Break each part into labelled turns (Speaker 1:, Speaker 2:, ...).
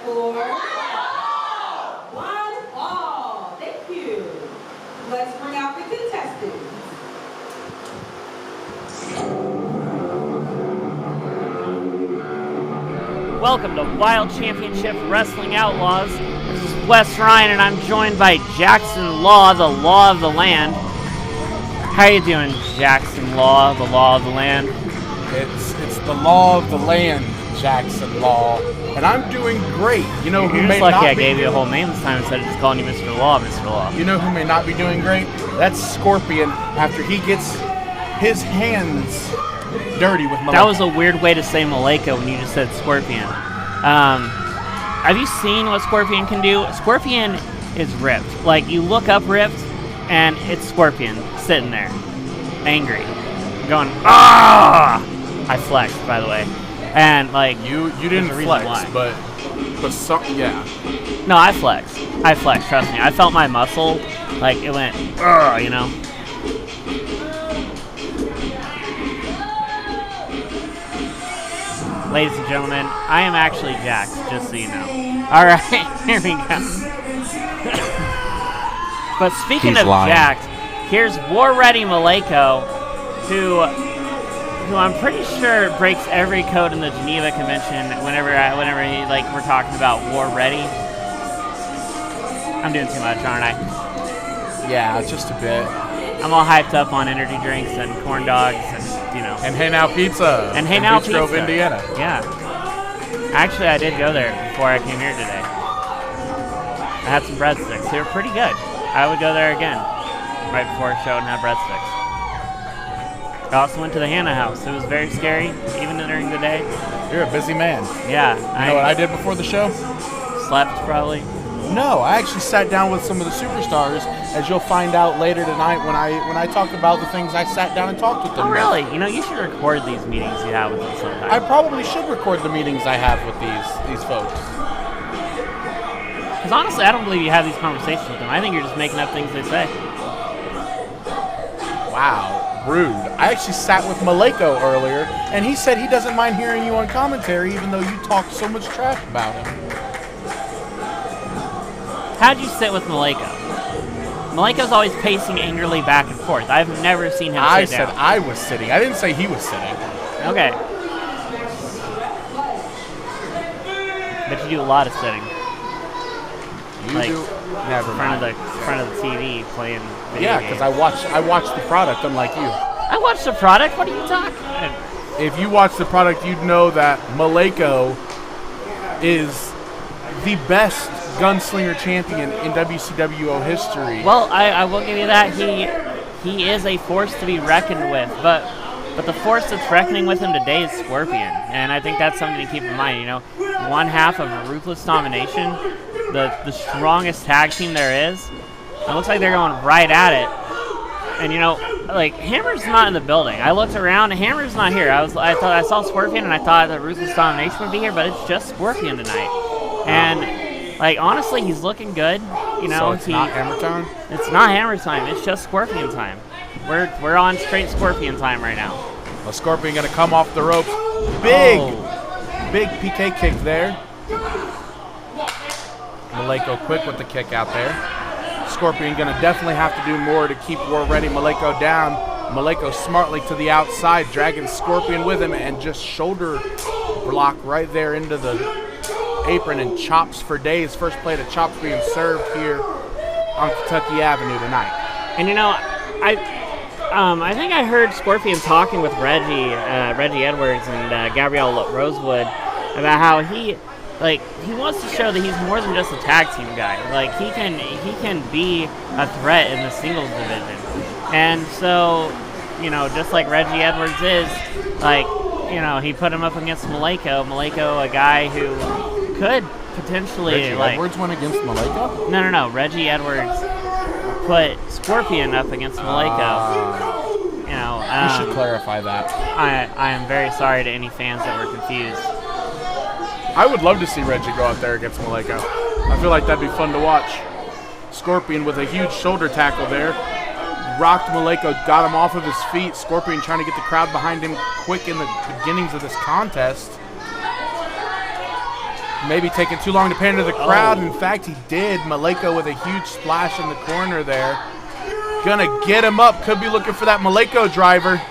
Speaker 1: score, 1-1. Thank you. Let's bring out the contestants.
Speaker 2: Welcome to Wild Championship Wrestling Outlaws. This is Wes Ryan, and I'm joined by Jackson Law, the Law of the Land. How you doing, Jackson Law, the Law of the Land?
Speaker 3: It's the Law of the Land, Jackson Law, and I'm doing great. You know who
Speaker 2: You're
Speaker 3: may
Speaker 2: just lucky
Speaker 3: not
Speaker 2: I
Speaker 3: be
Speaker 2: gave you a whole name this time instead of just calling you Mr. Law, Mr. Law.
Speaker 3: You know who may not be doing great? That's Scorpion after he gets his hands dirty with Maleka.
Speaker 2: That was a weird way to say Maleka when you just said Scorpion. Have you seen what Scorpion can do? Scorpion is ripped. Like, you look up ripped, and it's Scorpion sitting there, angry, going, ah! I flexed, by the way. And, like,
Speaker 3: you didn't flex, but some, yeah.
Speaker 2: No, I flexed. Trust me. I felt my muscle, like, it went, you know? Ladies and gentlemen, I am actually Jax, just so you know. All right, here we go. But speaking of Jax, here's War Ready Maleko, who I'm pretty sure breaks every code in the Geneva Convention. Whenever he, like, we're talking about War Ready. I'm doing too much, aren't I?
Speaker 3: Yeah, just a bit.
Speaker 2: I'm all hyped up on energy drinks and corn dogs and, you know.
Speaker 3: And Hey Now Pizza.
Speaker 2: And Hey Now
Speaker 3: Beach Grove,
Speaker 2: Pizza.
Speaker 3: Indiana.
Speaker 2: Yeah. Actually, I did go there before I came here today. I had some breadsticks. They were pretty good. I would go there again right before a show and have breadsticks. I also went to the Hannah house. It was very scary, even during the day.
Speaker 3: You're a busy man.
Speaker 2: Yeah.
Speaker 3: You know what I did before the show?
Speaker 2: Slept, probably.
Speaker 3: No, I actually sat down with some of the superstars, as you'll find out later tonight when I talk about the things I sat down and talked with them.
Speaker 2: Oh, really? You know, you should record these meetings you have with them sometime.
Speaker 3: I probably should record the meetings I have with these folks.
Speaker 2: Because honestly, I don't believe you have these conversations with them. I think you're just making up things they say.
Speaker 3: Wow, rude. I actually sat with Maleko earlier, and he said he doesn't mind hearing you on commentary, even though you talk so much trash about him.
Speaker 2: How'd you sit with Maleko? Maleko's always pacing angrily back and forth. I've never seen him sit down.
Speaker 3: I said I was sitting. I didn't say he was sitting.
Speaker 2: Okay. But you do a lot of sitting.
Speaker 3: You
Speaker 2: like,
Speaker 3: do. Never
Speaker 2: in
Speaker 3: mind.
Speaker 2: front of the TV playing video
Speaker 3: Yeah,
Speaker 2: games.
Speaker 3: because I watch the product, unlike you.
Speaker 2: I watched the product? What are you talking about?
Speaker 3: If you watch the product, you'd know that Maleko is the best gunslinger champion in WCWO history.
Speaker 2: Well, I will give you that. He is a force to be reckoned with, but the force that's reckoning with him today is Scorpion, and I think that's something to keep in mind. You know, one half of Ruthless Domination, the strongest tag team there is. It looks like they're going right at it, and you know, like, Hammer's not in the building. I looked around, and Hammer's not here. I thought I saw Scorpion, and I thought that Ruthless Domination would be here, but it's just Scorpion tonight, and. Like, honestly, he's looking good. You know,
Speaker 3: so it's not Hammer time?
Speaker 2: It's not Hammer time. It's just Scorpion time. We're on straight Scorpion time right now.
Speaker 3: A Scorpion going to come off the ropes. Big PK kick there. Maleko quick with the kick out there. Scorpion going to definitely have to do more to keep War Ready Maleko down. Maleko smartly to the outside, dragging Scorpion with him, and just shoulder block right there into the apron, and chops for days. First plate of chops being served here on Kentucky Avenue tonight.
Speaker 2: And you know, I think I heard Scorpion talking with Reggie Edwards and Gabrielle Rosewood about how he wants to show that he's more than just a tag team guy. Like, he can be a threat in the singles division. And so, you know, just like Reggie Edwards is, like, you know, he put him up against Maleko, a guy who could potentially,
Speaker 3: Reggie Edwards went against Maleko?
Speaker 2: No. Reggie Edwards put Scorpion up against Maleko. You know,
Speaker 3: you should clarify that.
Speaker 2: I am very sorry to any fans that were confused.
Speaker 3: I would love to see Reggie go out there against Maleko. I feel like that'd be fun to watch. Scorpion with a huge shoulder tackle there. Rocked Maleko, got him off of his feet. Scorpion trying to get the crowd behind him quick in the beginnings of this contest. Maybe taking too long to pander the crowd. In fact, he did. Malenko with a huge splash in the corner there. Gonna get him up. Could be looking for that Malenko driver.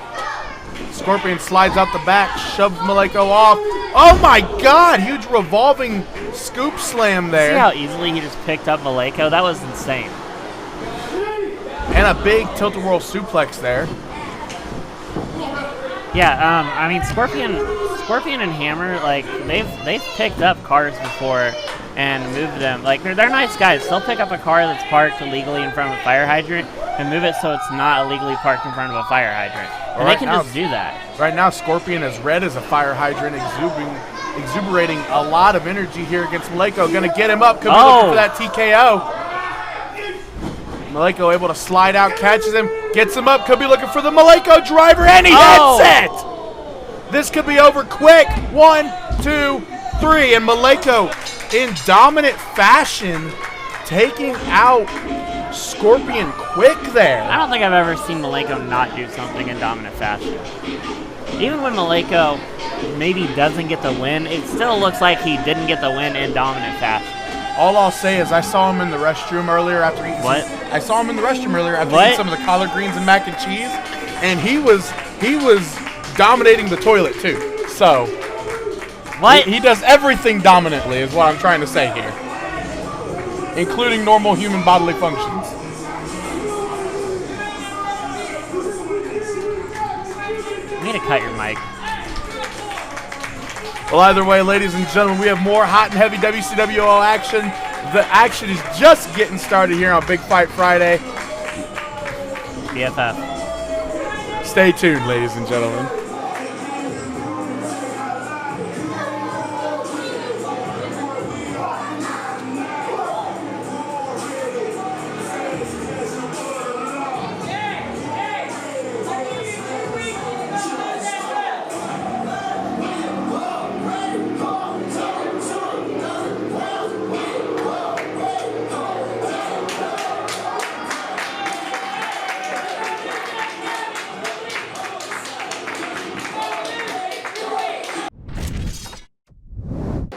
Speaker 3: Scorpion slides out the back, shoves Malenko off. Oh my God! Huge revolving scoop slam there.
Speaker 2: See how easily he just picked up Malenko? That was insane.
Speaker 3: And a big tilt-a-whirl suplex there.
Speaker 2: Yeah, I mean Scorpion and Hammer, like they've picked up cars before and moved them. Like they're nice guys. They'll pick up a car that's parked illegally in front of a fire hydrant and move it so it's not illegally parked in front of a fire hydrant. And they can just do that.
Speaker 3: Right now, Scorpion is red as a fire hydrant, exuberating a lot of energy here against Malenko. Gonna get him up. Could be looking for that TKO. Malenko able to slide out, catches him, gets him up. Could be looking for the Malenko driver, and he hits it. This could be over quick. 1, 2, 3, and Malenko in dominant fashion taking out Scorpion quick there.
Speaker 2: I don't think I've ever seen Malenko not do something in dominant fashion. Even when Malenko maybe doesn't get the win, it still looks like he didn't get the win in dominant fashion.
Speaker 3: All I'll say is I saw him in the restroom earlier after eating. I saw him in the restroom earlier after eating some of the collard greens and mac and cheese, and he was dominating the toilet too. So he does everything dominantly, is what I'm trying to say here, including normal human bodily functions.
Speaker 2: You need to cut your mic.
Speaker 3: Well, either way, ladies and gentlemen, we have more hot and heavy WCWO action. The action is just getting started here on Big Fight Friday.
Speaker 2: BFF.
Speaker 3: Stay tuned, ladies and gentlemen.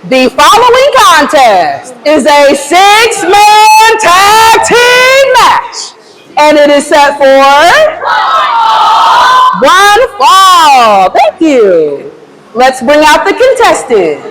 Speaker 4: The following contest is a 6-man tag team match, and it is set for one fall. Thank you. Let's bring out the contestants.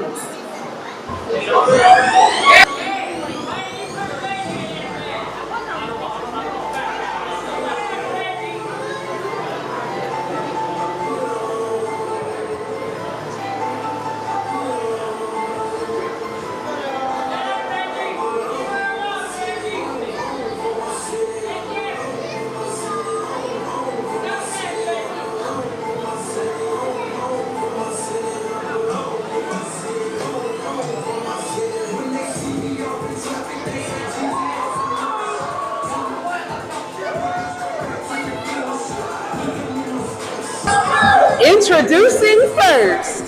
Speaker 4: Introducing first,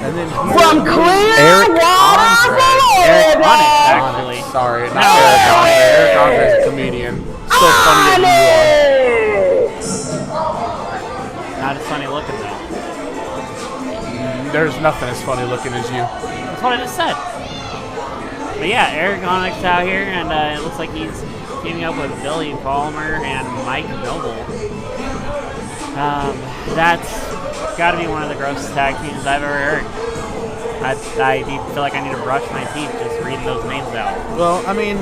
Speaker 3: and then
Speaker 4: from Clearwater,
Speaker 2: Eric actually.
Speaker 3: Sorry, not Eric Andre. Eric Andre's a comedian. Still funny as you are.
Speaker 2: Not as funny looking though.
Speaker 3: There's nothing as funny looking as you.
Speaker 2: That's what I just said. But yeah, Eric Onyx out here, and it looks like he's teaming up with Billy Palmer and Mike Noble. That's got to be one of the grossest tag teams I've ever heard. I feel like I need to brush my teeth just reading those names out.
Speaker 3: Well, I mean,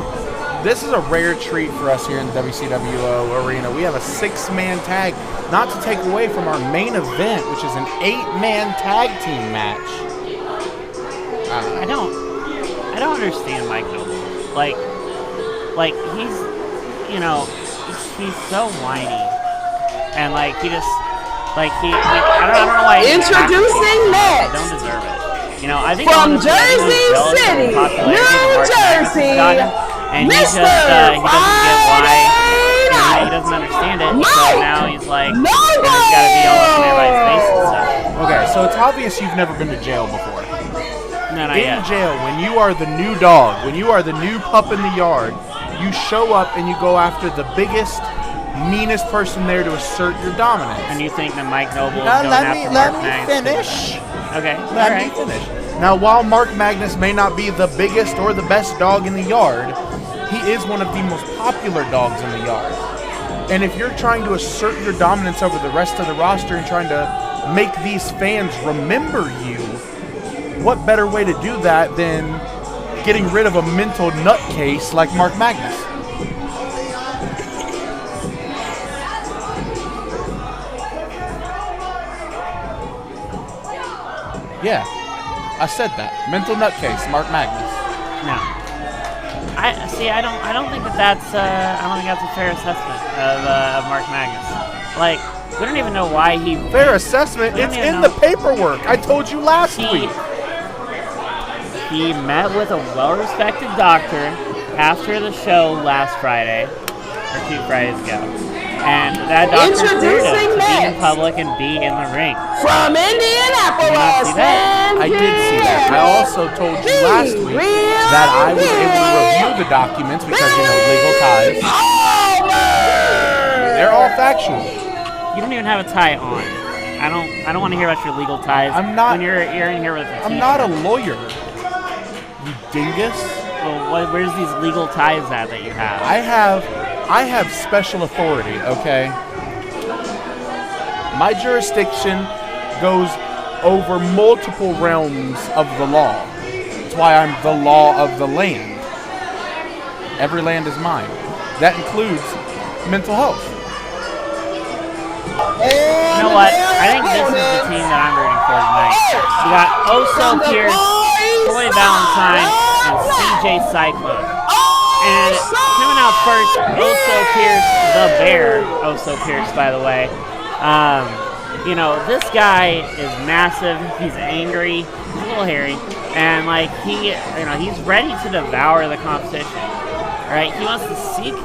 Speaker 3: this is a rare treat for us here in the WCWO arena. We have a 6-man tag, not to take away from our main event, which is an 8-man tag team match.
Speaker 2: I don't understand Mike Noble. Like he's, he's so whiny, and like he just. Like I don't know why.
Speaker 4: Introducing next.
Speaker 2: Don't deserve it. I think
Speaker 4: from Jersey City, New Jersey,
Speaker 2: and he doesn't get why. He doesn't understand it. So now he's like, he's got to be all up in everybody's face and stuff.
Speaker 3: Okay, so it's obvious you've never been to jail before.
Speaker 2: No, not yet.
Speaker 3: In jail, when you are the new dog, when you are the new pup in the yard, you show up and you go after the biggest, meanest person there to assert your dominance.
Speaker 2: And you think that Mike Noble is going after
Speaker 3: let me finish.
Speaker 2: Okay,
Speaker 3: Let me finish. Now, while Mark Magnus may not be the biggest or the best dog in the yard, he is one of the most popular dogs in the yard. And if you're trying to assert your dominance over the rest of the roster and trying to make these fans remember you, what better way to do that than getting rid of a mental nutcase like Mark Magnus? Yeah, I said that. Mental nutcase, Mark Magnus.
Speaker 2: No. I don't think that's a fair assessment of Mark Magnus. Like, we don't even know why he.
Speaker 3: Fair assessment? It's in the paperwork. I told you last week.
Speaker 2: He met with a well-respected doctor after the show last Friday, or 2 Fridays ago, and that doctor cleared him to be in public and be in the ring.
Speaker 4: From Indianapolis,
Speaker 3: I did see that. I also told you last week that I was able to review the documents because, legal ties. They're all factual.
Speaker 2: You don't even have a tie on. I don't want to hear about your legal ties.
Speaker 3: I'm not.
Speaker 2: When you're in here with a
Speaker 3: I'm not a lawyer. You dingus.
Speaker 2: Well, where's these legal ties at that you have?
Speaker 3: I have special authority, okay? My jurisdiction goes over multiple realms of the law. That's why I'm the law of the land. Every land is mine. That includes mental health.
Speaker 2: You know what? I think this is the team that I'm rooting for tonight. We got Oso Pierce, Troy Valentine, and CJ Cyclone. And coming out first, Oso Pierce, the bear. Oso Pierce, by the way. This guy is massive. He's angry. He's a little hairy. And, he's ready to devour the competition. Right? He wants to sink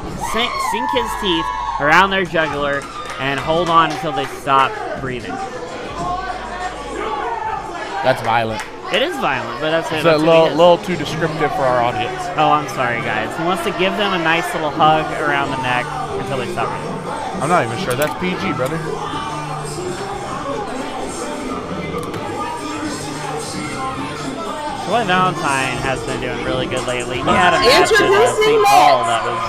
Speaker 2: his teeth around their jugular and hold on until they stop breathing.
Speaker 3: That's violent.
Speaker 2: It is violent, but that's it.
Speaker 3: It's a little too descriptive for our audience.
Speaker 2: Oh, I'm sorry, guys. He wants to give them a nice little hug around the neck until they stop breathing.
Speaker 3: I'm not even sure that's PG, brother.
Speaker 2: Troy Valentine has been doing really good lately. He had a match at St. Paul that was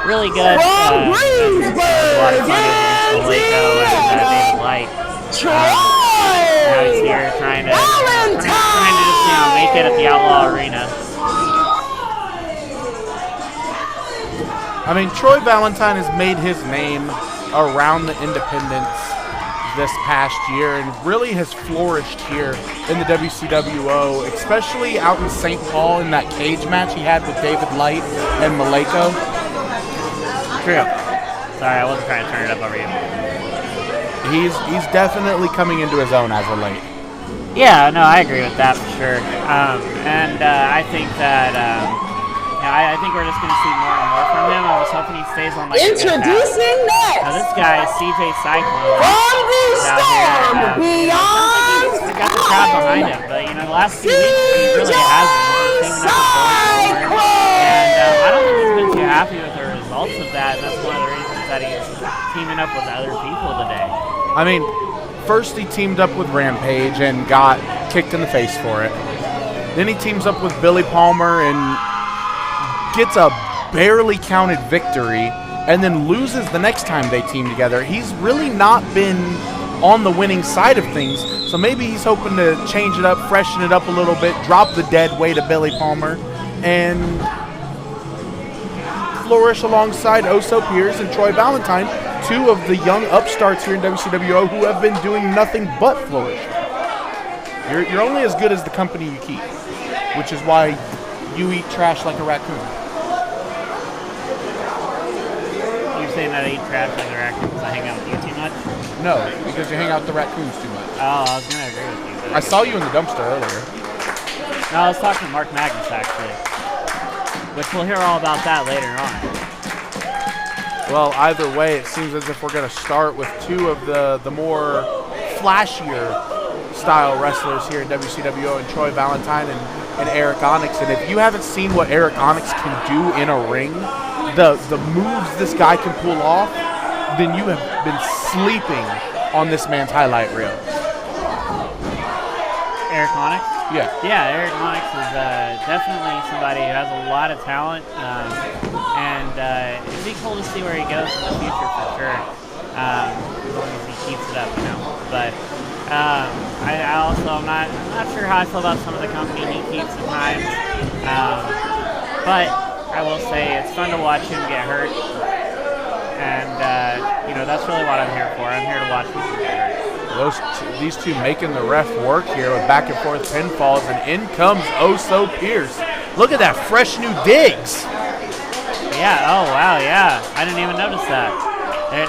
Speaker 2: really good. A lot of fun against Malenko and David Light. Now he's here trying to just make it at the Outlaw Arena.
Speaker 3: I mean, Troy Valentine has made his name around the independents this past year and really has flourished here in the WCWO, especially out in St. Paul in that cage match he had with David Light and Malenko.
Speaker 2: True. Sorry, I wasn't trying to turn it up over you.
Speaker 3: He's definitely coming into his own as of late.
Speaker 2: Yeah, no, I agree with that for sure. I think that I think we're just going to see more and more from him. I was hoping he stays on like
Speaker 4: Introducing next.
Speaker 2: Now this guy is CJ Cyclone.
Speaker 4: From the storm beyond.
Speaker 2: He's got the crowd behind him, but the last few weeks he really hasn't. He's teaming up with and I don't think he's been too happy with the results of that. And that's one of the reasons that he's teaming up with other people today.
Speaker 3: I mean, first he teamed up with Rampage and got kicked in the face for it. Then he teams up with Billy Palmer and gets a barely counted victory and then loses the next time they team together. He's really not been on the winning side of things, so maybe he's hoping to change it up, freshen it up a little bit, drop the dead weight of Billy Palmer, and flourish alongside Oso Pierce and Troy Valentine, two of the young upstarts here in WCWO who have been doing nothing but flourish. You're only as good as the company you keep, which is why you eat trash like a raccoon.
Speaker 2: You're saying that I eat trash like a raccoon because I hang out with you too much?
Speaker 3: No, because you hang out with the raccoons too much.
Speaker 2: Oh, I was going to agree with you.
Speaker 3: I saw you in the dumpster earlier.
Speaker 2: No, I was talking to Mark Magnus, actually. Which we'll hear all about that later on.
Speaker 3: Well, either way, it seems as if we're going to start with two of the more flashier style wrestlers here in WCWO, and Troy Valentine and Eric Onyx. And if you haven't seen what Eric Onyx can do in a ring, the moves this guy can pull off, then you have been sleeping on this man's highlight reel.
Speaker 2: Eric Onyx?
Speaker 3: Yeah.
Speaker 2: Yeah, Eric Monix is definitely somebody who has a lot of talent, and it'd be cool to see where he goes in the future for sure, as long as he keeps it up, you know. But I'm not sure how I feel about some of the company he keeps at times, but I will say it's fun to watch him get hurt, and that's really what I'm here for. I'm here to watch people get hurt.
Speaker 3: These two making the ref work here with back and forth pinfalls, and in comes Oh-So Pierce. Look at that fresh new digs.
Speaker 2: Yeah. Oh wow. Yeah. I didn't even notice that.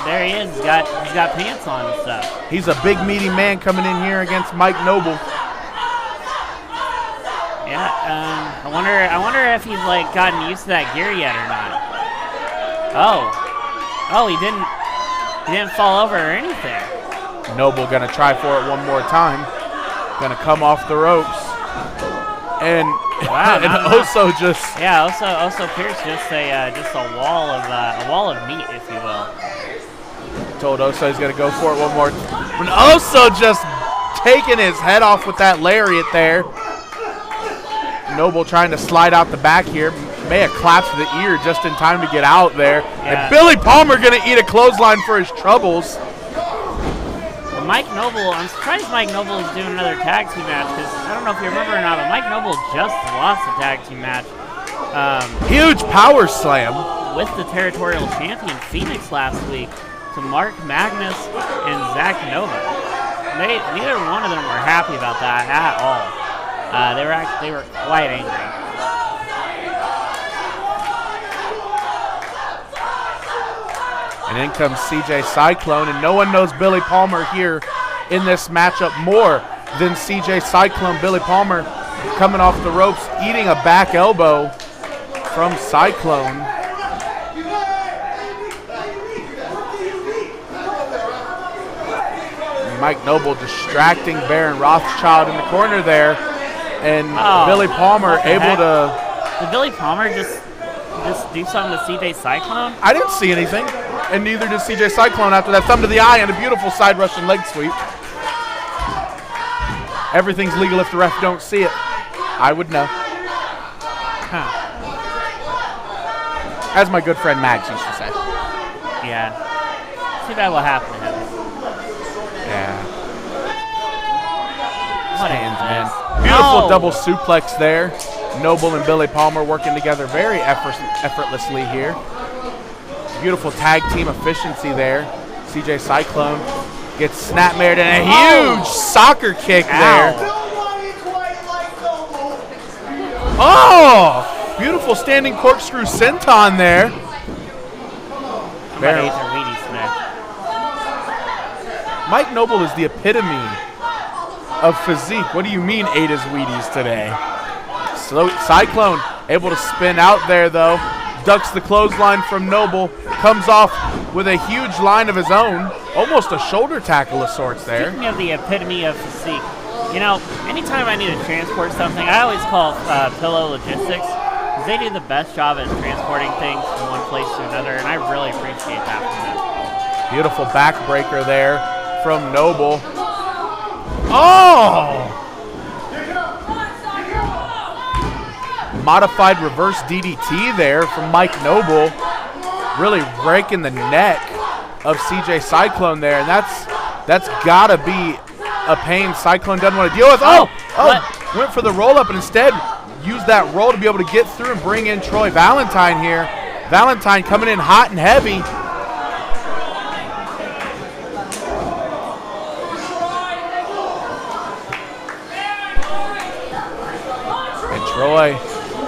Speaker 2: There he is. He's got pants on and stuff.
Speaker 3: He's a big meaty man coming in here against Mike Noble.
Speaker 2: Yeah. I wonder if he's like gotten used to that gear yet or not. Oh, he didn't fall over or anything.
Speaker 3: Noble gonna try for it one more time. Gonna come off the ropes. And
Speaker 2: wow,
Speaker 3: and Also just
Speaker 2: Also Pierce just a wall of meat, if you will.
Speaker 3: Told Oso he's gonna go for it one more. When Oso just taking his head off with that lariat there. Noble trying to slide out the back here. May have collapsed the ear just in time to get out there.
Speaker 2: Yeah.
Speaker 3: And Billy Palmer gonna eat a clothesline for his troubles.
Speaker 2: Mike Noble, I'm surprised Mike Noble is doing another tag team match, because I don't know if you remember or not, but Mike Noble just lost a tag team match.
Speaker 3: Huge power slam.
Speaker 2: With the territorial champion Phoenix last week to Mark Magnus and Zach Nova. Neither one of them were happy about that at all. They were quite angry.
Speaker 3: And in comes CJ Cyclone, and no one knows Billy Palmer here in this matchup more than CJ Cyclone. Billy Palmer coming off the ropes, eating a back elbow from Cyclone. Mike Noble distracting Baron Rothschild in the corner there, and Billy Palmer able to...
Speaker 2: Did Billy Palmer just do something to CJ Cyclone?
Speaker 3: I didn't see anything, and neither did CJ Cyclone after that thumb to the eye and a beautiful side Russian leg sweep. Everything's legal if the ref don't see it. I would know.
Speaker 2: Huh.
Speaker 3: As my good friend Max used to say.
Speaker 2: Yeah. Too bad what happened to him.
Speaker 3: Yeah.
Speaker 2: What
Speaker 3: Stands,
Speaker 2: a
Speaker 3: man.
Speaker 2: mess.
Speaker 3: Beautiful
Speaker 2: No.
Speaker 3: double suplex there. Noble and Billy Palmer working together very effortlessly here. Beautiful tag team efficiency there. CJ Cyclone gets snapmared and a huge soccer kick there. Oh! Beautiful standing corkscrew senton there.
Speaker 2: Somebody ate their Wheaties today.
Speaker 3: Mike Noble is the epitome of physique. What do you mean ate his Wheaties today? Cyclone able to spin out there though. Ducks the clothesline from Noble. Comes off with a huge line of his own. Almost a shoulder tackle of sorts there.
Speaker 2: Speaking of the epitome of physique, you know, anytime I need to transport something, I always call Pillow Logistics, because they do the best job at transporting things from one place to another, and I really appreciate that from them.
Speaker 3: Beautiful backbreaker there from Noble. Oh! Modified reverse DDT there from Mike Noble. Really breaking the neck of CJ Cyclone there, and that's gotta be a pain Cyclone doesn't want to deal with. Went for the roll up and instead used that roll to be able to get through and bring in Troy Valentine here. Valentine coming in hot and heavy. And Troy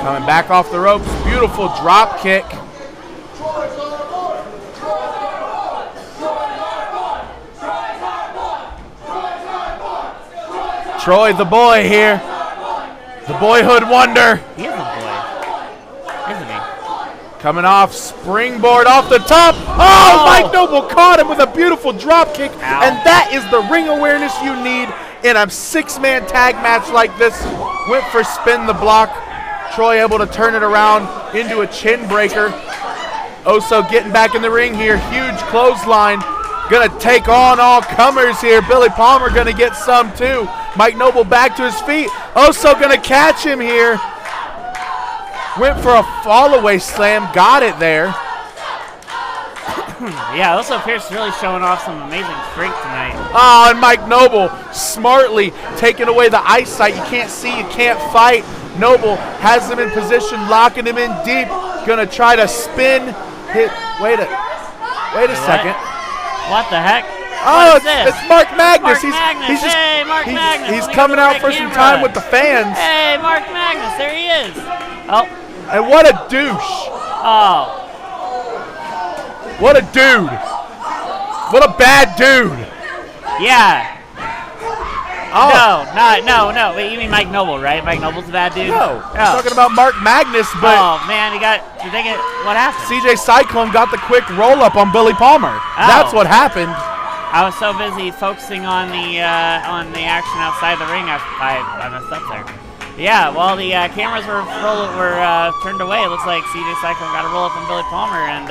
Speaker 3: coming back off the ropes. Beautiful drop kick. Troy, the boy here. The boyhood wonder.
Speaker 2: He is a boy, isn't he?
Speaker 3: Coming off, springboard off the top. Oh, Mike Noble caught him with a beautiful drop kick.
Speaker 2: Ow.
Speaker 3: And that is the ring awareness you need in a six-man tag match like this. Went for spin the block. Troy able to turn it around into a chin breaker. Oso getting back in the ring here. Huge clothesline. Gonna take on all comers here. Billy Palmer gonna get some too. Mike Noble back to his feet. Oso going to catch him here. Went for a fall-away slam. Got it there.
Speaker 2: Yeah, Oso Pierce really showing off some amazing strength tonight.
Speaker 3: Oh, and Mike Noble smartly taking away the eyesight. You can't see, you can't fight. Noble has him in position, locking him in deep. Gonna try to spin. Wait a second.
Speaker 2: What the heck?
Speaker 3: Oh,
Speaker 2: it's
Speaker 3: Mark Magnus.
Speaker 2: Mark Magnus. Hey, Mark Magnus.
Speaker 3: He's coming out for some time with the fans.
Speaker 2: Hey, Mark Magnus. There he is. Oh.
Speaker 3: And what a douche.
Speaker 2: Oh.
Speaker 3: What a dude. What a bad dude.
Speaker 2: Yeah.
Speaker 3: Oh.
Speaker 2: No. Wait, you mean Mike Noble, right? Mike Noble's a bad dude?
Speaker 3: No. I'm talking about Mark Magnus, but.
Speaker 2: Oh, man, what happened?
Speaker 3: CJ Cyclone got the quick roll-up on Billy Palmer. That's what happened.
Speaker 2: I was so busy focusing on the action outside the ring, I messed up there. Yeah, while the cameras were turned away, it looks like CJ Cyclone got a roll-up on Billy Palmer, and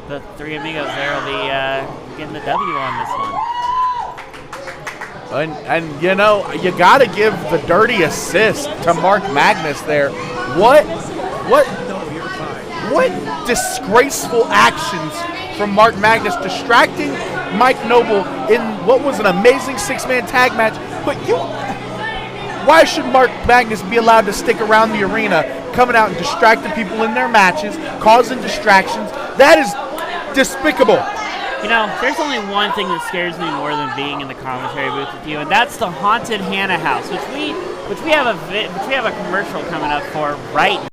Speaker 2: the three amigos there will be getting the W on this one.
Speaker 3: And you know, you got to give the dirty assist to Mark Magnus there. What disgraceful actions from Mark Magnus, distracting Mike Noble in what was an amazing six-man tag match. But why should Mark Magnus be allowed to stick around the arena, coming out and distracting people in their matches, causing distractions? That is despicable.
Speaker 2: You know, there's only one thing that scares me more than being in the commentary booth with you, and that's the Haunted Hannah House, which we have a commercial coming up for right now.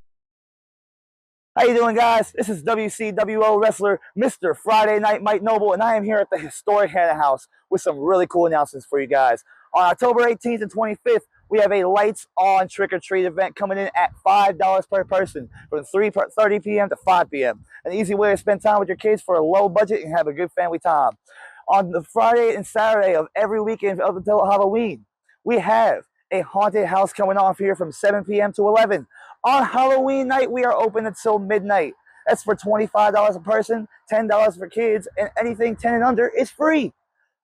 Speaker 5: How you doing, guys? This is WCWO wrestler Mr. Friday Night Mike Noble, and I am here at the historic Hannah House with some really cool announcements for you guys. On October 18th and 25th, we have a Lights On Trick-or-Treat event coming in at $5 per person from 3:30 p.m. to 5 p.m. An easy way to spend time with your kids for a low budget and have a good family time. On the Friday and Saturday of every weekend up until Halloween, we have a haunted house coming off here from 7 p.m. to 11. On Halloween night, we are open until midnight. That's for $25 a person, $10 for kids, and anything 10 and under is free.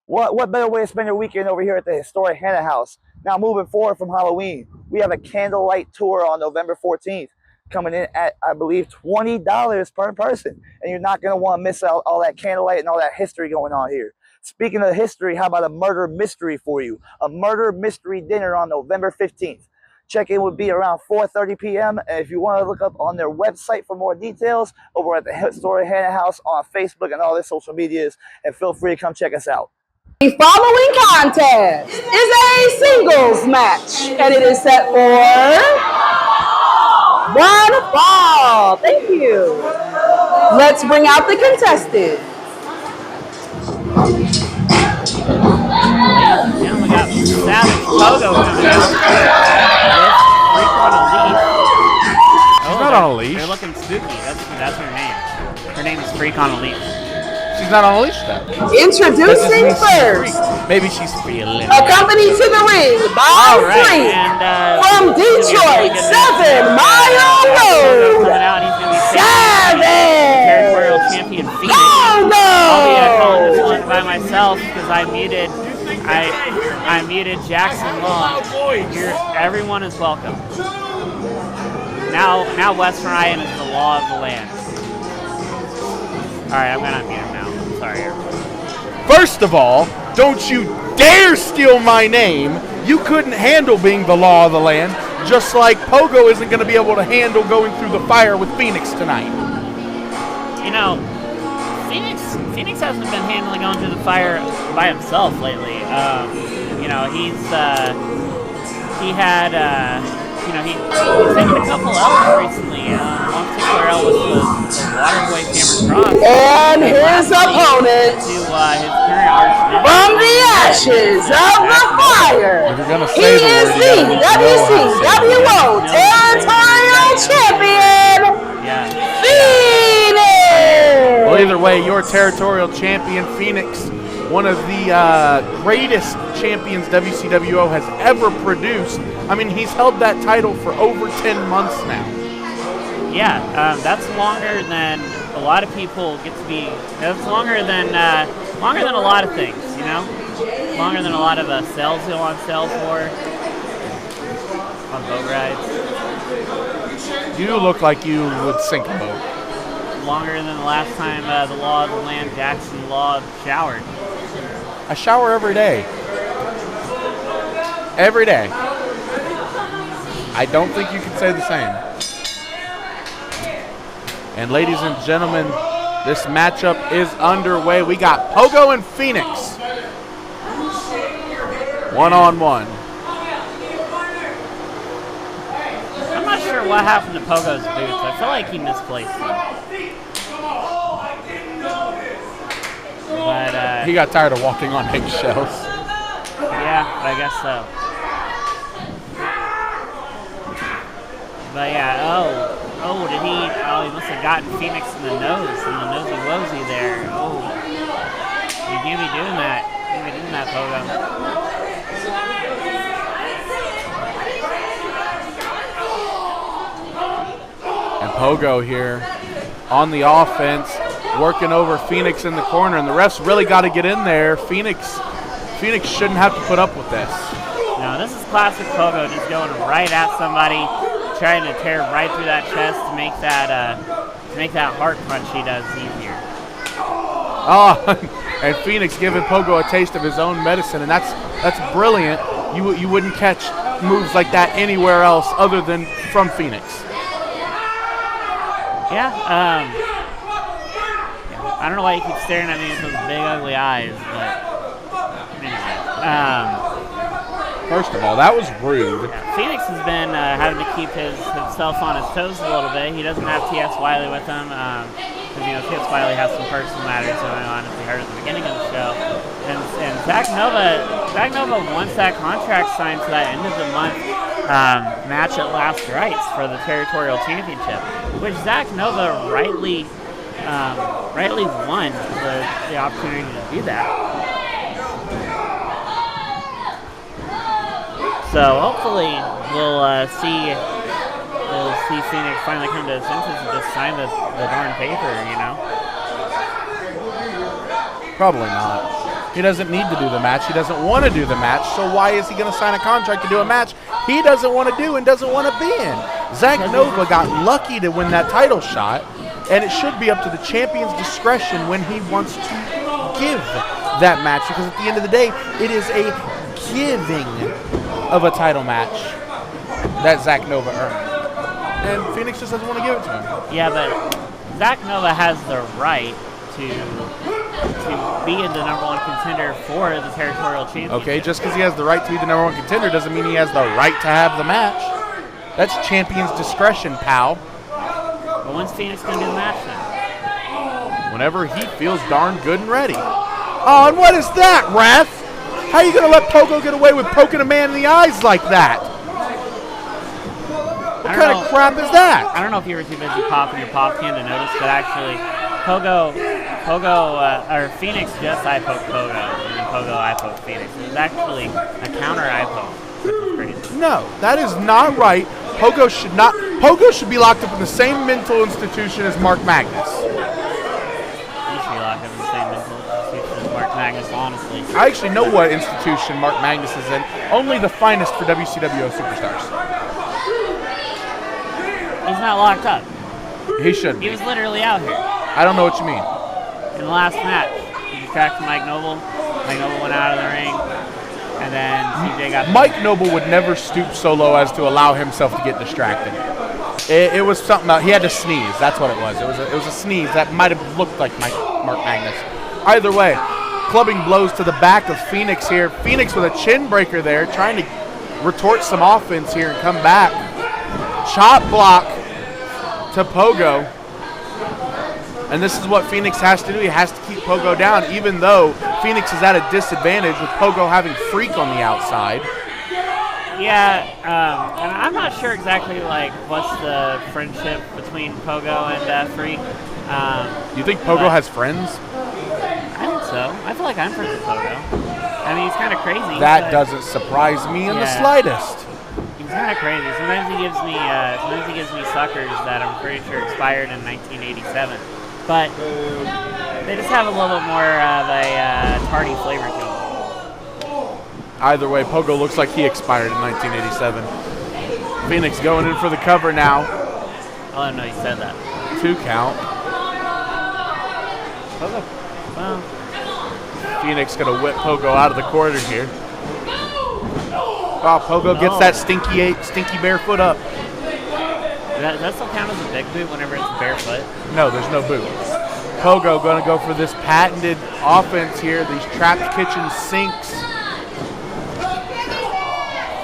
Speaker 5: What better way to spend your weekend over here at the historic Hannah House? Now, moving forward from Halloween, we have a candlelight tour on November 14th, coming in at, I believe, $20 per person. And you're not going to want to miss out all that candlelight and all that history going on here. Speaking of history, how about a murder mystery for you? A murder mystery dinner on November 15th. Check-in would be around 4:30 p.m. And if you want to look up on their website for more details, over at the Historic Hannah House on Facebook and all their social medias, and feel free to come check us out.
Speaker 4: The following contest is a singles match, and it is set for one fall. Thank you. Let's bring out the contestants.
Speaker 2: Yeah, we got Savage Pogo coming out with Freak on a Leash.
Speaker 3: She's not on a leash.
Speaker 2: They're looking spooky. That's her name. Her name is Freak on a Leash.
Speaker 3: She's not on a leash though.
Speaker 4: Introducing first,
Speaker 3: maybe she's feeling.
Speaker 4: accompanied to the ring by Freak from Detroit, 7 Mile Road,
Speaker 2: coming out. He's going to be
Speaker 4: Savage.
Speaker 2: territorial champion Phoenix.
Speaker 4: Oh no!
Speaker 2: I'll be calling this one by myself because I muted Jackson Long. Everyone is welcome. Now West Ryan is the law of the land. All right, I'm gonna unmute him now. I'm sorry, everyone.
Speaker 3: First of all, don't you dare steal my name. You couldn't handle being the law of the land, just like Pogo isn't going to be able to handle going through the fire with Phoenix tonight.
Speaker 2: You know, Phoenix hasn't been handling going through the fire by himself lately. You know, he's taken a couple L's recently. One particular L was the Waterboy Cameron Cross.
Speaker 4: And his opponent,
Speaker 2: to his current arch nemesis.
Speaker 4: from the ashes of the fire,
Speaker 3: If you're going to
Speaker 4: he
Speaker 3: say the
Speaker 4: is
Speaker 3: word,
Speaker 4: the
Speaker 3: you gotta know how to say the
Speaker 4: WCWO
Speaker 3: word.
Speaker 4: territorial champion,
Speaker 2: Yeah.
Speaker 4: Phoenix.
Speaker 3: Well, either way, your territorial champion, Phoenix, one of the greatest champions WCWO has ever produced. I mean, he's held that title for over 10 months now.
Speaker 2: Yeah, that's longer than a lot of people get to be. That's longer than a lot of things, you know. longer than a lot of cells go on sale for on boat rides.
Speaker 3: You look like you would sink a boat.
Speaker 2: Longer than the last time the law of the land, Jackson Law, showered.
Speaker 3: I shower every day. Every day. I don't think you can say the same. And ladies and gentlemen, this matchup is underway. We got Pogo and Phoenix. 1-on-1.
Speaker 2: I'm not sure what happened to Pogo's boots. I feel like he misplaced them. But
Speaker 3: he got tired of walking on eggshells.
Speaker 2: Yeah, I guess so. But yeah, did he? Oh, he must have gotten Phoenix in the nose, in the nosy wosy there. Oh, you can't be doing that. You can't be doing that, Pogo.
Speaker 3: And Pogo here on the offense, working over Phoenix in the corner, and the refs really got to get in there. Phoenix shouldn't have to put up with this.
Speaker 2: No, this is classic Pogo, just going right at somebody, trying to tear right through that chest to make that heart punch he does easier.
Speaker 3: Oh, and Phoenix giving Pogo a taste of his own medicine, and that's brilliant. You wouldn't catch moves like that anywhere else other than from Phoenix.
Speaker 2: Yeah, I don't know why you keep staring at me with those big ugly eyes, but anyway.
Speaker 3: First of all, that was rude.
Speaker 2: Yeah, Phoenix has been having to keep himself on his toes a little bit. He doesn't have T.S. Wiley with him because T.S. Wiley has some personal matters going on, as we heard at the beginning of the show. And Zach Nova, wants that contract signed to that end of the month match at Last Rites for the Territorial Championship, which Zach Nova rightly won the opportunity to do that. So hopefully we'll see Phoenix finally come to his senses and just sign the darn paper, you know?
Speaker 3: Probably not. He doesn't need to do the match. He doesn't want to do the match. So why is he going to sign a contract to do a match he doesn't want to do and doesn't want to be in? Zach Nova got lucky to win that title shot, and it should be up to the champion's discretion when he wants to give that match, because at the end of the day, it is a giving of a title match that Zach Nova earned. And Phoenix just doesn't want to give it to him.
Speaker 2: Yeah, but Zach Nova has the right to be in the number one contender for the Territorial Championship.
Speaker 3: Okay, just because he has the right to be the number one contender doesn't mean he has the right to have the match. That's champion's discretion, pal.
Speaker 2: But when's Phoenix going to do the match then?
Speaker 3: Whenever he feels darn good and ready. Oh, and what is that, ref? How are you going to let Pogo get away with poking a man in the eyes like that? What kind of crap is that?
Speaker 2: I don't know if you were too busy popping your pop can to notice, but actually, Phoenix just eye poked Pogo, and then Pogo eye poked Phoenix. It was actually a counter eye poke, which is crazy.
Speaker 3: No, that is not right. Pogo should be locked up in the same mental institution as Mark Magnus.
Speaker 2: He should be locked up in the same mental institution as Mark Magnus, honestly.
Speaker 3: I actually know what institution Mark Magnus is in. Only the finest for WCWO superstars.
Speaker 2: He's not locked up.
Speaker 3: He shouldn't.
Speaker 2: He was literally out here.
Speaker 3: I don't know what you mean.
Speaker 2: In the last match, he distracted Mike Noble. Mike Noble went out of the ring, and then CJ got...
Speaker 3: Mike Noble would never stoop so low as to allow himself to get distracted. It was something about, he had to sneeze. That's what it was. It was a sneeze that might have looked like Mark Magnus. Either way, clubbing blows to the back of Phoenix here. Phoenix with a chin breaker there, trying to retort some offense here and come back. Chop block to Pogo. And this is what Phoenix has to do. He has to keep Pogo down, even though Phoenix is at a disadvantage with Pogo having Freak on the outside.
Speaker 2: Yeah, and I'm not sure exactly what's the friendship between Pogo and Freak.
Speaker 3: You think Pogo has friends?
Speaker 2: I think so. I feel like I'm friends with Pogo. I mean, he's kind of crazy.
Speaker 3: That doesn't surprise me in the slightest.
Speaker 2: He's kind of crazy. Sometimes he gives me suckers that I'm pretty sure expired in 1987. But they just have a little bit more of a tardy flavor to them.
Speaker 3: either way, Pogo looks like he expired in 1987. Phoenix going in for the cover now.
Speaker 2: Oh, no, you said that.
Speaker 3: 2 count.
Speaker 2: Pogo. Well,
Speaker 3: Phoenix going to whip Pogo out of the corner here. Oh, Pogo gets that stinky barefoot up.
Speaker 2: Does that still count as a big boot whenever it's barefoot?
Speaker 3: No, there's no boot. Pogo going to go for this patented offense here. These trapped kitchen sinks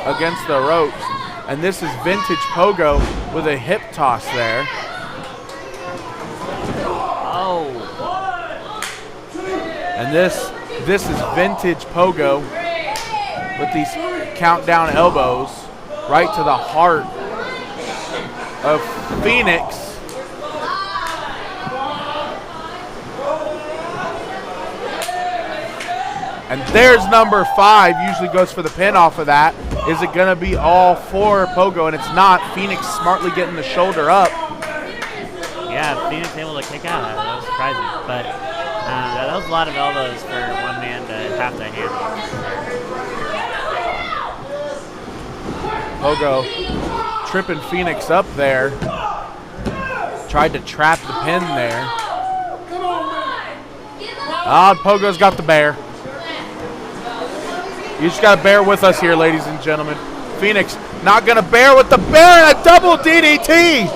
Speaker 3: against the ropes. And this is vintage Pogo with a hip toss there.
Speaker 2: Oh.
Speaker 3: And this is vintage Pogo with these countdown elbows right to the heart of Phoenix. And there's number 5, usually goes for the pin off of that. Is it going to be all for Pogo? And it's not. Phoenix smartly getting the shoulder up.
Speaker 2: Yeah, Phoenix able to kick out. That was surprising. But that was a lot of elbows for one man to have to handle.
Speaker 3: Pogo tripping Phoenix up there. Tried to trap the pin there. Ah, Pogo's got the bear. You just got to bear with us here, ladies and gentlemen. Phoenix not going to bear with the bear and a double DDT.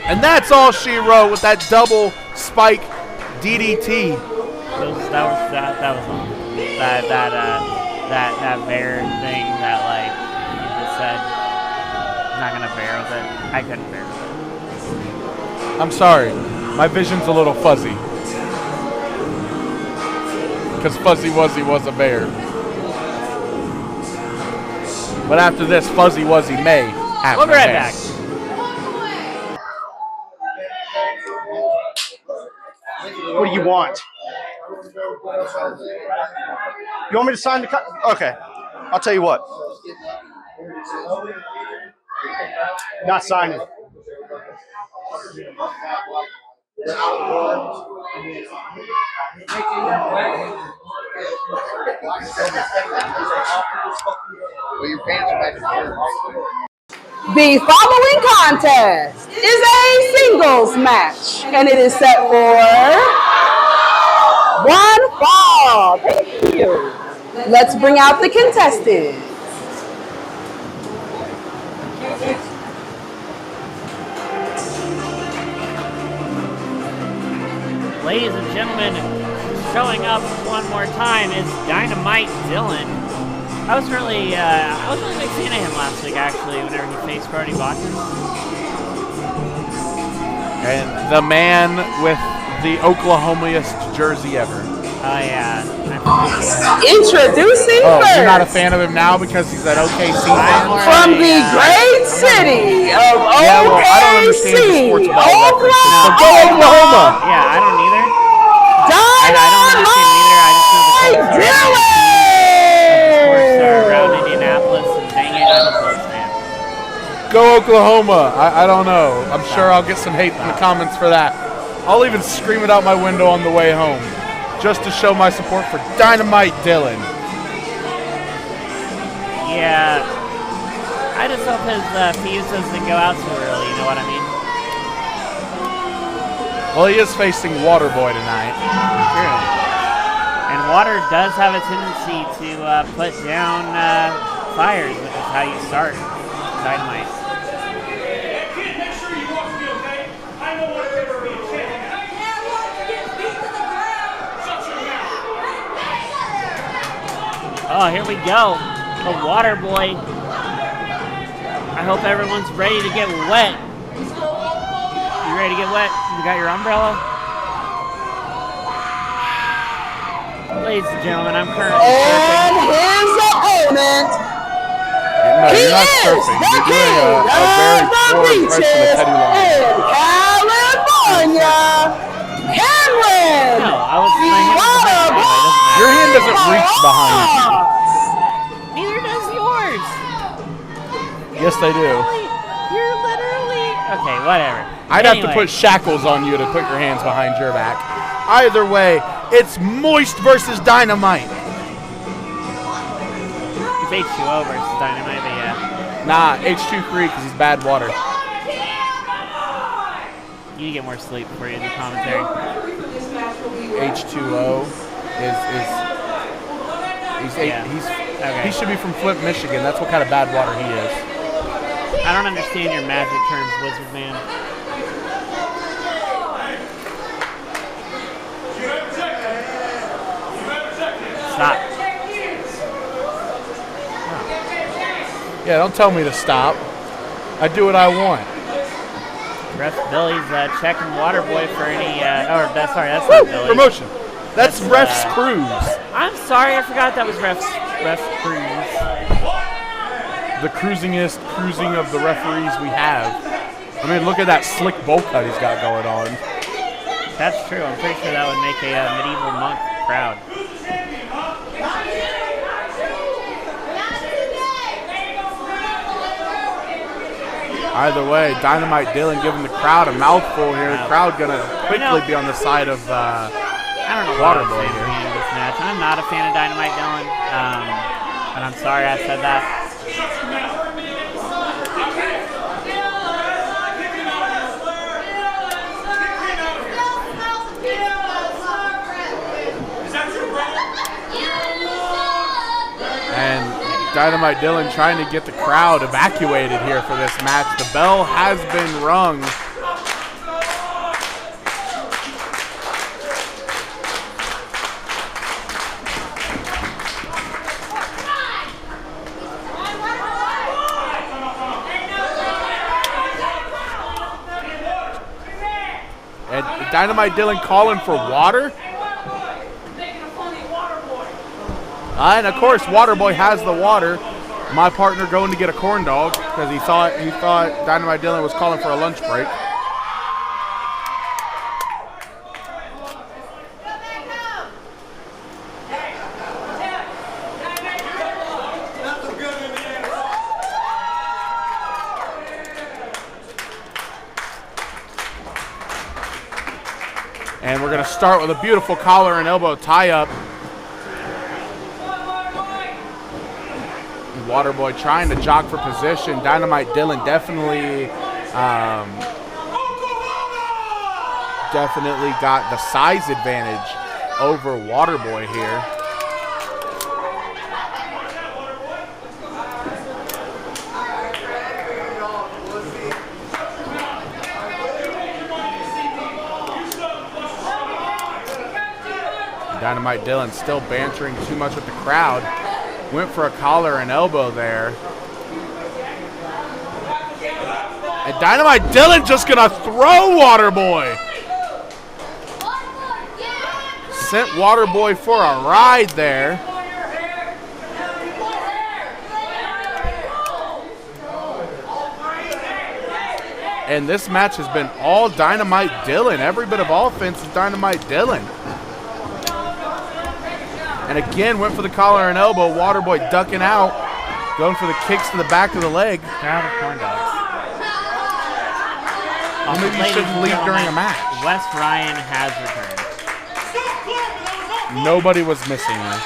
Speaker 3: And that's all she wrote with that double spike DDT.
Speaker 2: That was all. That bear thing that like you just said I'm not gonna bear with it. I couldn't bear with it.
Speaker 3: I'm sorry, my vision's a little fuzzy. Because Fuzzy Wuzzy was a bear. But after this, Fuzzy Wuzzy may have
Speaker 2: We'll be right back.
Speaker 6: What do you want? You want me to sign the Okay. I'll tell you what. Not signing.
Speaker 4: The following contest is a singles match, and it is set for one fall. Thank you. Let's bring out the contestants.
Speaker 2: Ladies and gentlemen, showing up one more time is Dynamite Dylan. I was really big fan of him last week, actually, whenever he faced Brody Watkins.
Speaker 3: And the man with the Oklahomiest jersey ever.
Speaker 2: Oh, yeah.
Speaker 4: Introducing
Speaker 3: Oh,
Speaker 4: first,
Speaker 3: you're not a fan of him now because he's an OKC fan?
Speaker 4: from the great city of
Speaker 3: Yeah, well, I don't understand the
Speaker 4: OKC,
Speaker 3: sports ball references, so go
Speaker 4: Oklahoma.
Speaker 3: Oklahoma!
Speaker 2: Yeah, I don't either. I don't understand either. I just know the Colts are around Indianapolis, and dang it, I'm a Colts fan.
Speaker 3: Go Oklahoma! I don't know. I'm sure I'll get some hate in the comments for that. I'll even scream it out my window on the way home, just to show my support for Dynamite Dylan.
Speaker 2: Yeah. I just hope his fuse doesn't go out too early, you know what I mean?
Speaker 3: Well, he is facing Waterboy tonight.
Speaker 2: True. And water does have a tendency to put down fires, which is how you start Dynamite. Oh, here we go. The water boy. I hope everyone's ready to get wet. You ready to get wet? You got your umbrella? Ladies and gentlemen, I'm currently
Speaker 4: And
Speaker 2: surfing.
Speaker 4: his opponent,
Speaker 3: No,
Speaker 4: he
Speaker 3: you're not
Speaker 4: is
Speaker 3: surfing.
Speaker 4: the
Speaker 3: You're doing
Speaker 4: king
Speaker 3: a very
Speaker 4: of
Speaker 3: poor
Speaker 4: the
Speaker 3: impression of
Speaker 4: beaches
Speaker 3: Teddy Long.
Speaker 4: in California, Cameron.
Speaker 2: No, I was my hand was behind me. Anyway, it doesn't matter.
Speaker 3: Your hand doesn't reach behind you.
Speaker 2: Neither does yours.
Speaker 3: Yes, they do.
Speaker 2: You're literally okay. Whatever.
Speaker 3: I'd have to
Speaker 2: Anyway.
Speaker 3: put shackles on you to put your hands behind your back. Either way, it's Moist versus Dynamite.
Speaker 2: H2O versus Dynamite, but yeah.
Speaker 3: Nah, H23 because he's bad water.
Speaker 2: You get more sleep before you do commentary.
Speaker 3: H2O he should be from Flint, Michigan. That's what kind of bad water he is.
Speaker 2: I don't understand your magic terms, Wizard Man. Stop.
Speaker 3: Yeah, don't tell me to stop. I do what I want.
Speaker 2: Ref Billy's checking Waterboy for any, sorry, that's not Billy.
Speaker 3: Promotion. That's Ref's Cruz.
Speaker 2: I'm sorry, I forgot that was Ref Cruz.
Speaker 3: The cruisingest cruising of the referees we have. I mean, look at that slick bowl cut he's got going on.
Speaker 2: That's true. I'm pretty sure that would make a medieval monk proud.
Speaker 3: Either way, Dynamite Dylan giving the crowd a mouthful here. The crowd gonna quickly be on the side of
Speaker 2: I don't know
Speaker 3: Waterboy
Speaker 2: what I'm saying in this match. I'm not a fan of Dynamite Dylan, and I'm sorry I said that.
Speaker 3: And Dynamite Dylan trying to get the crowd evacuated here for this match. The bell has been rung. And Dynamite Dylan calling for water. And of course, Waterboy has the water. My partner going to get a corn dog because he thought Dynamite Dylan was calling for a lunch break. And we're going to start with a beautiful collar and elbow tie-up. Waterboy trying to jock for position. Dynamite Dylan definitely got the size advantage over Waterboy here. Dynamite Dylan still bantering too much with the crowd. Went for a collar and elbow there. And Dynamite Dylan just gonna throw Waterboy. Sent Waterboy for a ride there. And this match has been all Dynamite Dylan. Every bit of offense is Dynamite Dylan. And again, went for the collar and elbow. Waterboy ducking out. Going for the kicks to the back of the leg.
Speaker 2: They're out of corn dogs.
Speaker 3: Well, maybe you shouldn't leave during a match.
Speaker 2: Wes Ryan has returned.
Speaker 3: Nobody was missing there.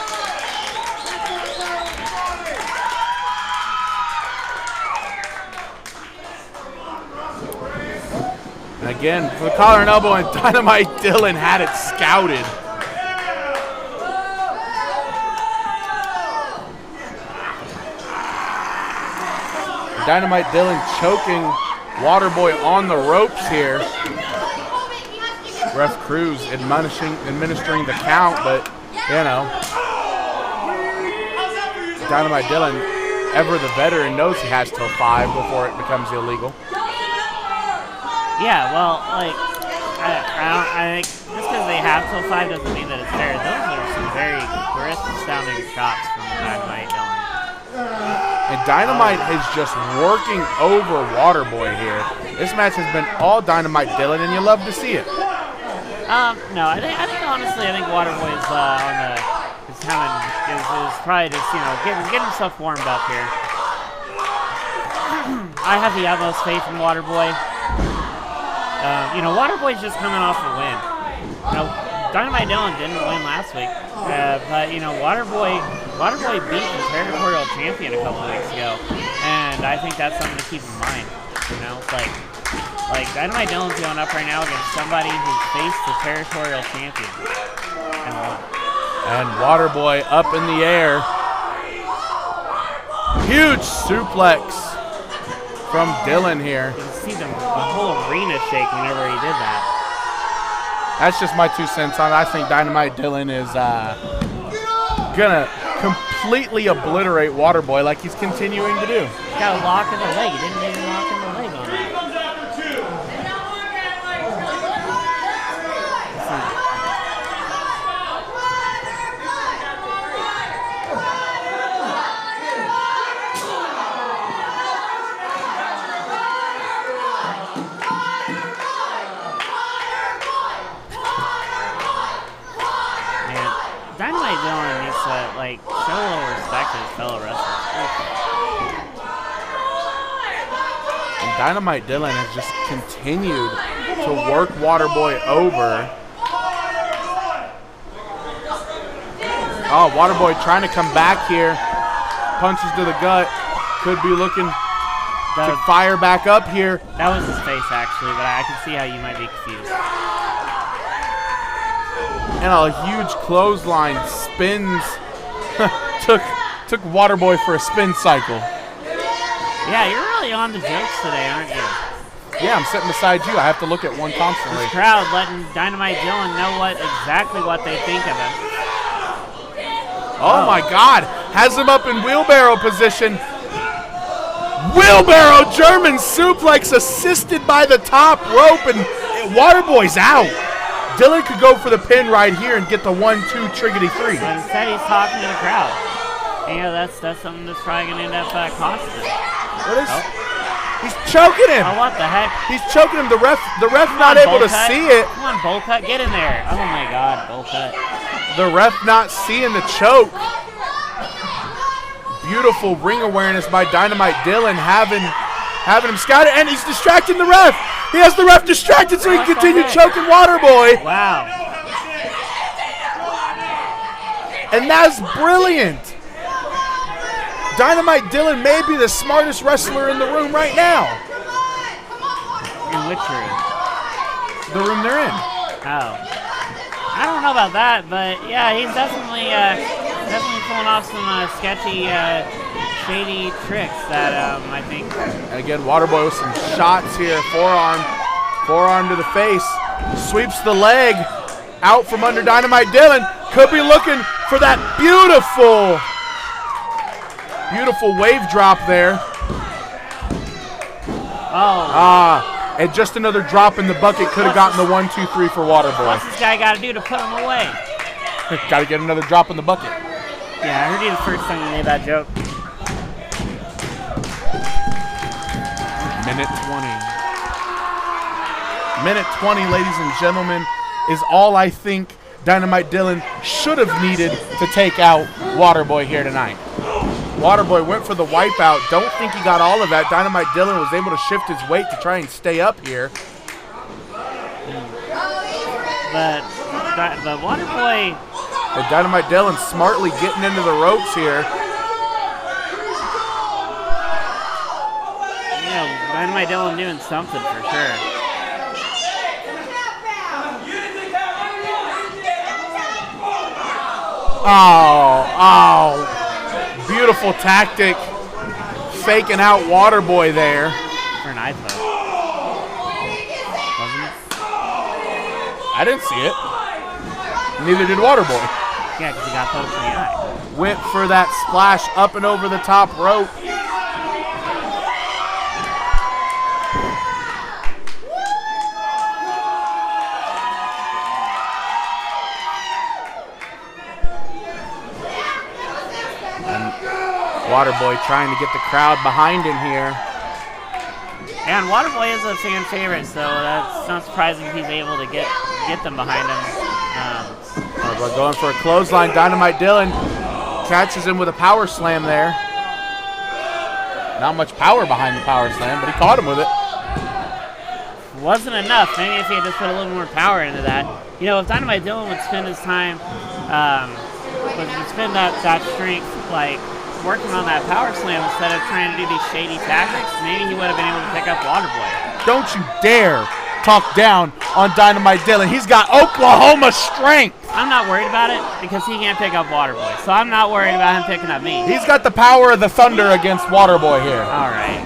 Speaker 3: And again, for the collar and elbow, and Dynamite Dylan had it scouted. Dynamite Dylan choking Waterboy on the ropes here. Ref Cruz administering the count, but, you know, Dynamite Dylan, ever the veteran, knows he has till 5 before it becomes illegal.
Speaker 2: Yeah, well, like, I think just because they have till 5 doesn't mean that it's fair. Those are some very crisp-sounding shots from Dynamite Dylan.
Speaker 3: And Dynamite is just working over Waterboy here. This match has been all Dynamite Dylan, and you love to see it.
Speaker 2: No, I think honestly, I think Waterboy is probably just, you know, getting himself warmed up here. I have the utmost faith in Waterboy. You know, Waterboy's just coming off a win. You know, Dynamite Dylan didn't win last week, but you know, Waterboy Waterboy beat the territorial champion a couple weeks ago, and I think that's something to keep in mind. You know, like Dynamite Dylan's going up right now against somebody who faced the territorial champion and won.
Speaker 3: And Waterboy up in the air. Huge suplex from Dylan here.
Speaker 2: You can see the whole arena shake whenever he did that.
Speaker 3: That's just my 2 cents on it. I think Dynamite Dylan is gonna completely obliterate Waterboy like he's continuing to do.
Speaker 2: He got a lock in the leg. He didn't even lock in the leg on that. Dynamite Dylan needs to show a little respect to his fellow wrestlers.
Speaker 3: And Dynamite Dylan has just continued to work Waterboy over. Oh, Waterboy trying to come back here. Punches to the gut. Could be looking to fire back up here.
Speaker 2: That was his face, actually, but I can see how you might be confused.
Speaker 3: And a huge clothesline spins. took Waterboy for a spin cycle.
Speaker 2: Yeah, you're really on the jokes today, aren't you?
Speaker 3: Yeah, I'm sitting beside you. I have to look at one constantly.
Speaker 2: This crowd letting Dynamite Dylan know exactly what they think of him.
Speaker 3: Oh my God. Has him up in wheelbarrow position. Wheelbarrow German suplex assisted by the top rope, and Waterboy's out. Dylan could go for the pin right here and get the 1-2 triggity-3.
Speaker 2: But instead, he's talking to the crowd. And, that's something that's probably going to end up costing him.
Speaker 3: What is? Oh. He's choking him.
Speaker 2: Oh, what the heck?
Speaker 3: He's choking him. The ref not able to see it.
Speaker 2: Come on, Bull Cut, get in there. Oh my God, Bull Cut.
Speaker 3: The ref not seeing the choke. Beautiful ring awareness by Dynamite Dylan, having him scouted, and he's distracting the ref. He has the ref distracted so he can continue choking Waterboy.
Speaker 2: Wow.
Speaker 3: And that's brilliant. Dynamite Dylan may be the smartest wrestler in the room right now.
Speaker 2: In which room?
Speaker 3: The room they're in.
Speaker 2: Oh. I don't know about that, but yeah, he's definitely pulling off some sketchy, shady tricks that I think.
Speaker 3: And again, Waterboy with some shots here. Forearm to the face. Sweeps the leg out from under Dynamite Dylan. Could be looking for that beautiful wave drop there.
Speaker 2: Oh.
Speaker 3: And just another drop in the bucket could have gotten the 1-2-3 for Waterboy.
Speaker 2: What's this guy got to do to put him away?
Speaker 3: Got to get another drop in the bucket.
Speaker 2: Yeah, I heard you the first time you made that joke.
Speaker 3: Minute 20. Minute 20, ladies and gentlemen, is all I think Dynamite Dylan should have needed to take out Waterboy here tonight. Waterboy went for the wipeout. Don't think he got all of that. Dynamite Dylan was able to shift his weight to try and stay up here.
Speaker 2: But Waterboy...
Speaker 3: But Dynamite Dylan smartly getting into the ropes here.
Speaker 2: You know, Dynamite Dylan doing something for sure.
Speaker 3: Oh. Beautiful tactic. Faking out Waterboy there.
Speaker 2: For an eye poke. Wasn't it?
Speaker 3: I didn't see it. Neither did Waterboy.
Speaker 2: Yeah, because he got poked in the eye.
Speaker 3: Went for that splash up and over the top rope. Waterboy trying to get the crowd behind him here.
Speaker 2: And Waterboy is a fan favorite, so that's not surprising he's able to get them behind him.
Speaker 3: Waterboy going for a clothesline. Dynamite Dylan catches him with a power slam there. Not much power behind the power slam, but he caught him with it.
Speaker 2: Wasn't enough. Maybe if he had just put a little more power into that. You know, if Dynamite Dylan would spend his time was to spend that strength, like, working on that power slam instead of trying to do these shady tactics, maybe he would have been able to pick up Waterboy.
Speaker 3: Don't you dare talk down on Dynamite Dylan. He's got Oklahoma strength.
Speaker 2: I'm not worried about it because he can't pick up Waterboy, so I'm not worried about him picking up me.
Speaker 3: He's got the power of the Thunder against Waterboy here.
Speaker 2: All right.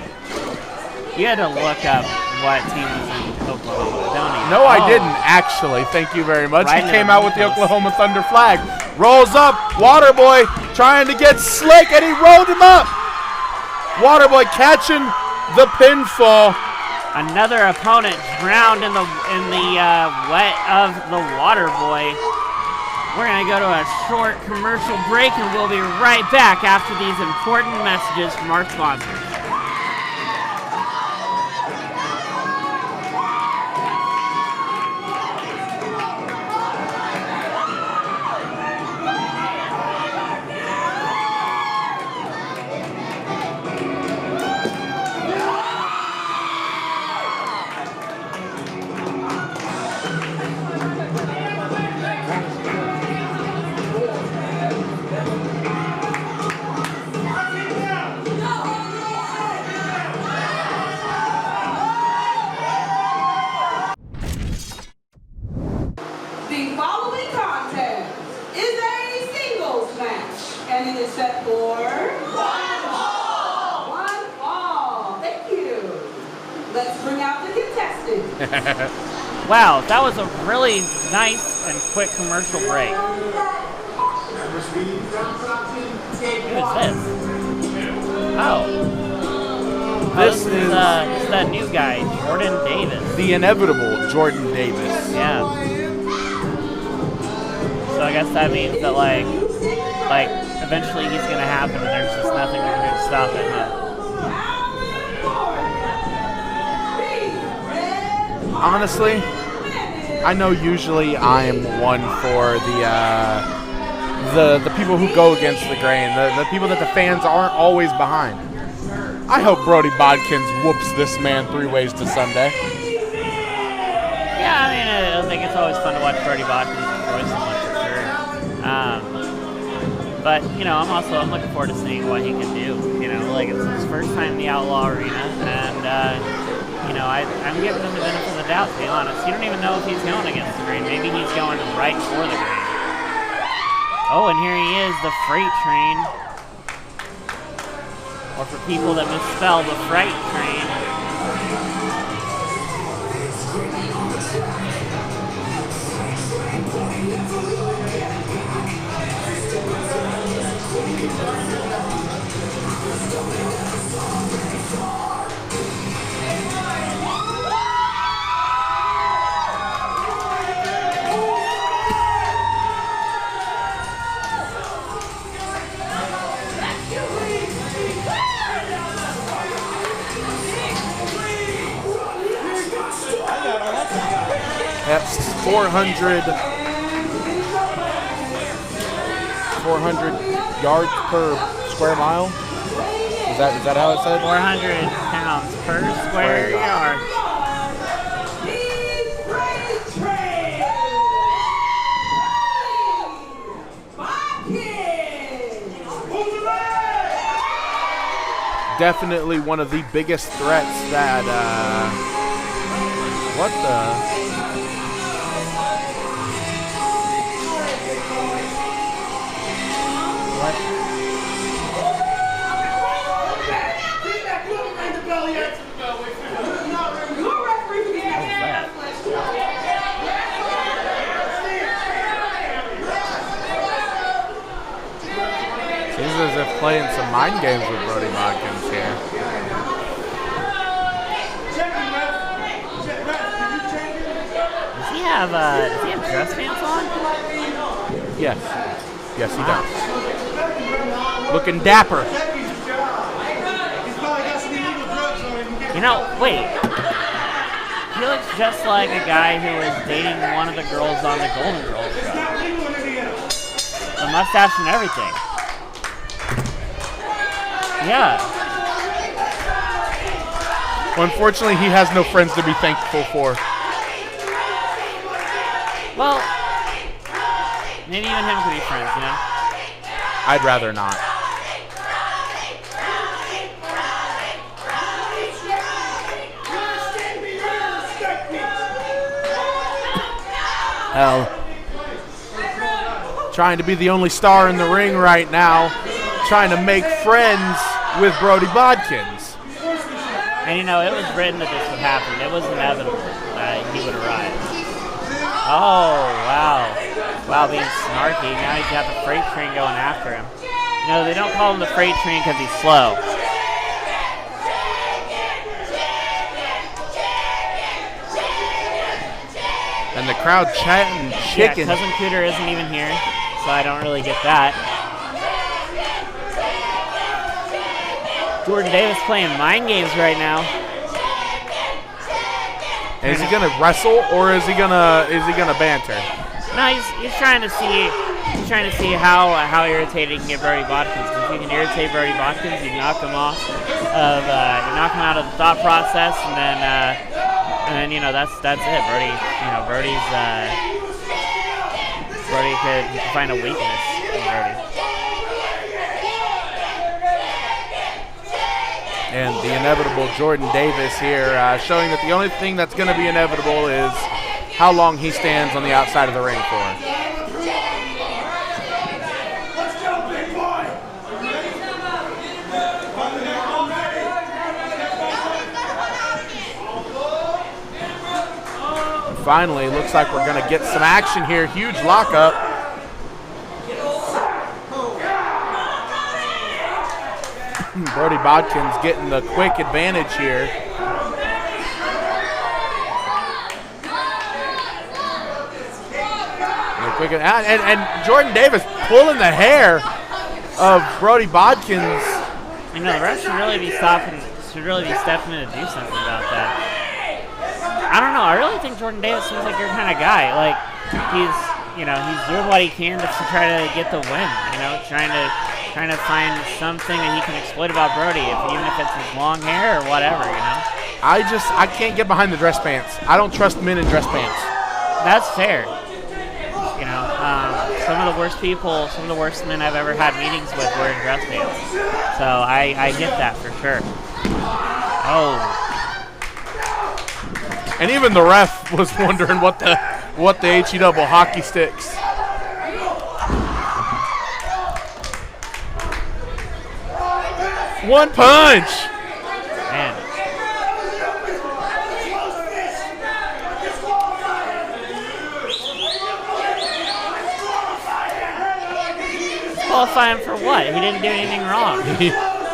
Speaker 2: You had to look up what team was in Oklahoma, don't you?
Speaker 3: No, I didn't, actually. Thank you very much.
Speaker 2: Right
Speaker 3: He came out with the Oklahoma Thunder flag. Rolls up. Waterboy trying to get slick, and he rolled him up. Waterboy catching the pinfall.
Speaker 2: Another opponent drowned in the wet of the Waterboy. We're going to go to a short commercial break, and we'll be right back after these important messages from our sponsors.
Speaker 1: The following contest is a singles match, and it is set for one fall. Thank you. Let's bring out the contestants.
Speaker 2: Wow, that was a really nice and quick commercial break. Who is this? Oh.
Speaker 3: This is
Speaker 2: that new guy, Jordan Davis.
Speaker 3: the inevitable Jordan Davis.
Speaker 2: Yeah. So I guess that means that like eventually he's gonna happen, and there's just nothing we can do to stop it. Huh?
Speaker 3: Honestly, I know usually I am one for the people who go against the grain, the people that the fans aren't always behind. I hope Brody Bodkins whoops this man 3 ways to Sunday.
Speaker 2: Yeah, I mean, I think it's always fun to watch Brody Bodkins destroy someone for sure. But you know, I'm looking forward to seeing what he can do. You know, like it's his first time in the Outlaw Arena, and you know, I'm giving him the benefit of the doubt. To be honest, you don't even know if he's going against the grain. Maybe he's going right for the grain. Oh, and here he is, the freight train. Or for people that misspell, the freight train.
Speaker 3: That's 400 yards per square mile. Is that how it said?
Speaker 2: 400 pounds per square yard.
Speaker 3: Definitely one of the biggest threats that, what the? Seems as if playing some mind games with Brody Bodkins here.
Speaker 2: Does he have dress pants on?
Speaker 3: Yes. Yes, he does. Looking dapper.
Speaker 2: You know, wait. He looks just like a guy who was dating one of the girls on the Golden Girls show. The mustache and everything. Yeah.
Speaker 3: Unfortunately, he has no friends to be thankful for.
Speaker 2: Well, maybe even him could be friends, you know?
Speaker 3: I'd rather not. Hell, trying to be the only star in the ring right now, trying to make friends with Brody Bodkins.
Speaker 2: And you know, it was written that this would happen. It was inevitable that he would arrive. Oh, wow. Wow, being snarky. Now he's got the freight train going after him. You know, they don't call him the freight train because he's slow.
Speaker 3: And the crowd chatting chicken.
Speaker 2: Yeah, Cousin Cooter isn't even here, so I don't really get that. Jordan Davis playing mind games right now.
Speaker 3: Is he gonna wrestle or is he gonna banter?
Speaker 2: No, he's trying to see how irritated he can get Brody Bodkins. If you can irritate Brody Bodkins, you knock him off of out of the thought process, and then you know that's it. Brody could find a weakness in Brody.
Speaker 3: And the inevitable Jordan Davis here, showing that the only thing that's going to be inevitable is how long he stands on the outside of the ring for. Finally, looks like we're going to get some action here. Huge lockup. Brody Bodkins getting the quick advantage here. And Jordan Davis pulling the hair of Brody Bodkins.
Speaker 2: You know, the ref should really be stepping in to do something about that. I don't know. I really think Jordan Davis seems like your kind of guy. Like he's doing what he can to try to get the win. You know, trying to find something that he can exploit about Brody, even if it's his long hair or whatever. You know.
Speaker 3: I can't get behind the dress pants. I don't trust men in dress pants.
Speaker 2: That's fair. You know, some of the worst men I've ever had meetings with were in dress pants. So I get that for sure. Oh.
Speaker 3: And even the ref was wondering what the HE double hockey sticks. One punch.
Speaker 2: Man. Qualify him for what? He didn't do anything wrong.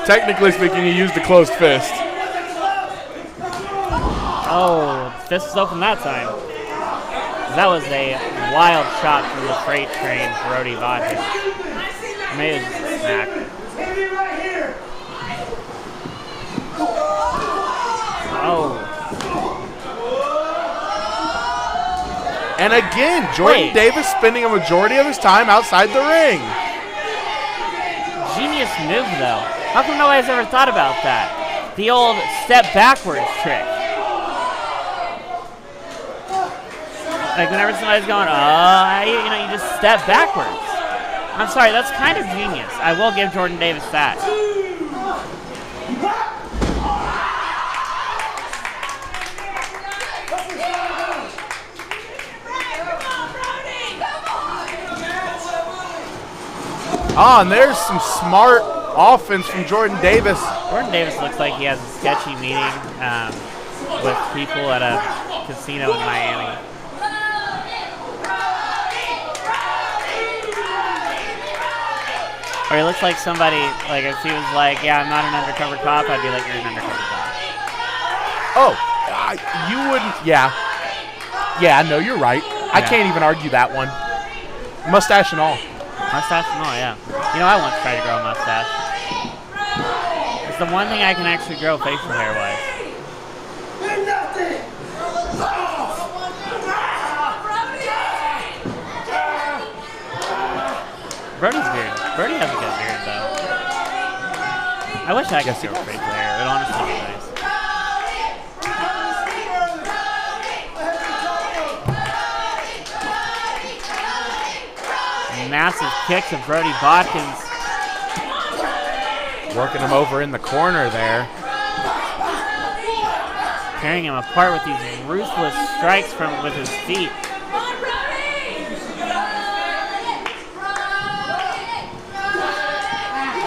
Speaker 3: Technically speaking, he used a closed fist.
Speaker 2: Oh, fist is open that time. That was a wild shot from the freight train, Brody Bodkins. Maybe it was just a smack. Oh.
Speaker 3: And again, Jordan Davis spending a majority of his time outside the ring.
Speaker 2: Genius move, though. How come nobody's ever thought about that? The old step backwards trick. Like whenever somebody's going, you just step backwards. I'm sorry, that's kind of genius. I will give Jordan Davis that.
Speaker 3: Oh, and there's some smart offense from Jordan Davis.
Speaker 2: Jordan Davis looks like he has a sketchy meeting with people at a casino in Miami. Or he looks like somebody, like if he was like, yeah, I'm not an undercover cop, I'd be like, you're an undercover cop.
Speaker 3: Oh, you wouldn't, yeah. Yeah, no, you're right. Yeah. I can't even argue that one. Mustache and all.
Speaker 2: Mustache and all, yeah. You know, I once tried to grow a mustache. It's the one thing I can actually grow facial hair-wise. Brody's beard. Brody has a good beard, though. I wish I could grow facial hair. It would honestly be nice. Massive kicks of Brody Bodkins.
Speaker 3: Working him over in the corner there.
Speaker 2: Tearing him apart with these ruthless strikes with his feet.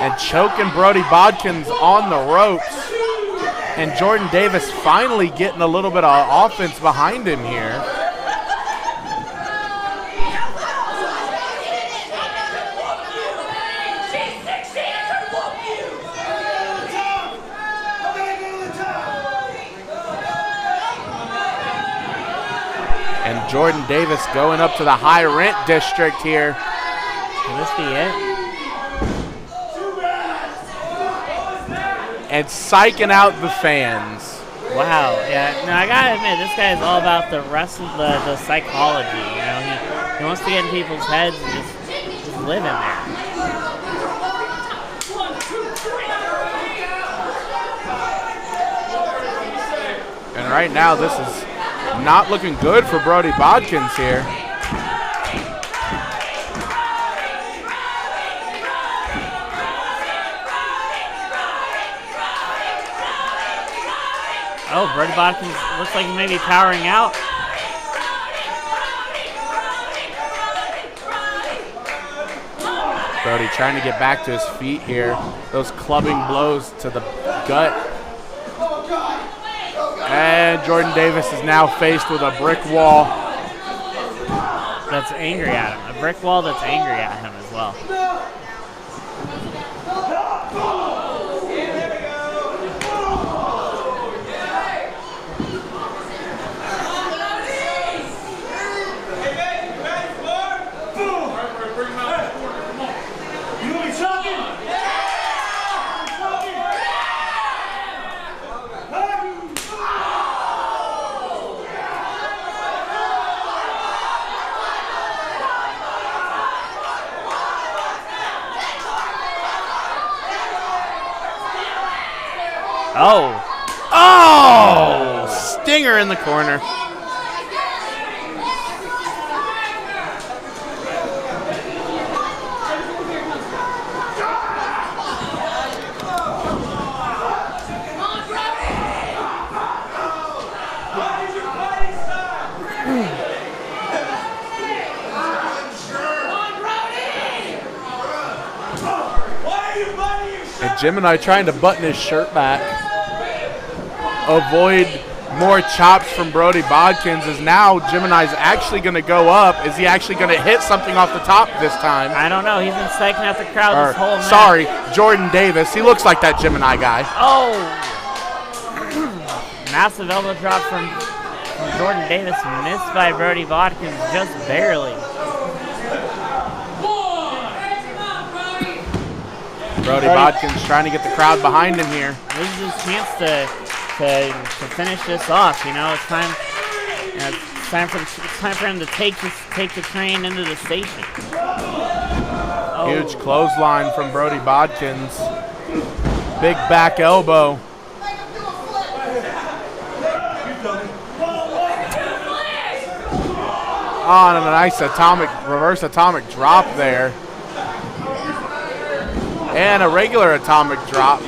Speaker 3: And choking Brody Bodkins on the ropes. And Jordan Davis finally getting a little bit of offense behind him here. And Jordan Davis going up to the high rent district here.
Speaker 2: Can this be it?
Speaker 3: And psyching out the fans.
Speaker 2: Wow, yeah. No, I gotta admit, this guy is all about the rest of the psychology. You know, he wants to get in people's heads and just live in there.
Speaker 3: And right now, this is not looking good for Brody Bodkins here.
Speaker 2: Oh, Brody Bodkins looks like he may be powering out.
Speaker 3: Brody trying to get back to his feet here. Those clubbing blows to the gut. And Jordan Davis is now faced with a brick wall.
Speaker 2: That's angry at him. A brick wall that's angry at him as well. Oh.
Speaker 3: Oh! Stinger in the corner. And Gemini trying to button his shirt back. Avoid more chops from Brody Bodkins, as now Gemini's actually going to go up. Is he actually going to hit something off the top this time?
Speaker 2: I don't know. He's been psyching out the crowd this whole match.
Speaker 3: Sorry, Jordan Davis. He looks like that Gemini guy.
Speaker 2: Oh! Massive elbow drop from Jordan Davis, missed by Brody Bodkins just barely.
Speaker 3: Brody Bodkins trying to get the crowd behind him here.
Speaker 2: This is his chance to finish this off. You know, it's time. It's time for him to take the train into the station. Oh.
Speaker 3: Huge clothesline from Brody Bodkins. Big back elbow. On a nice reverse atomic drop there. And a regular atomic drop.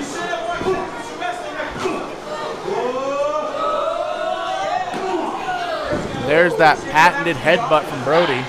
Speaker 3: There's that patented headbutt from Brody.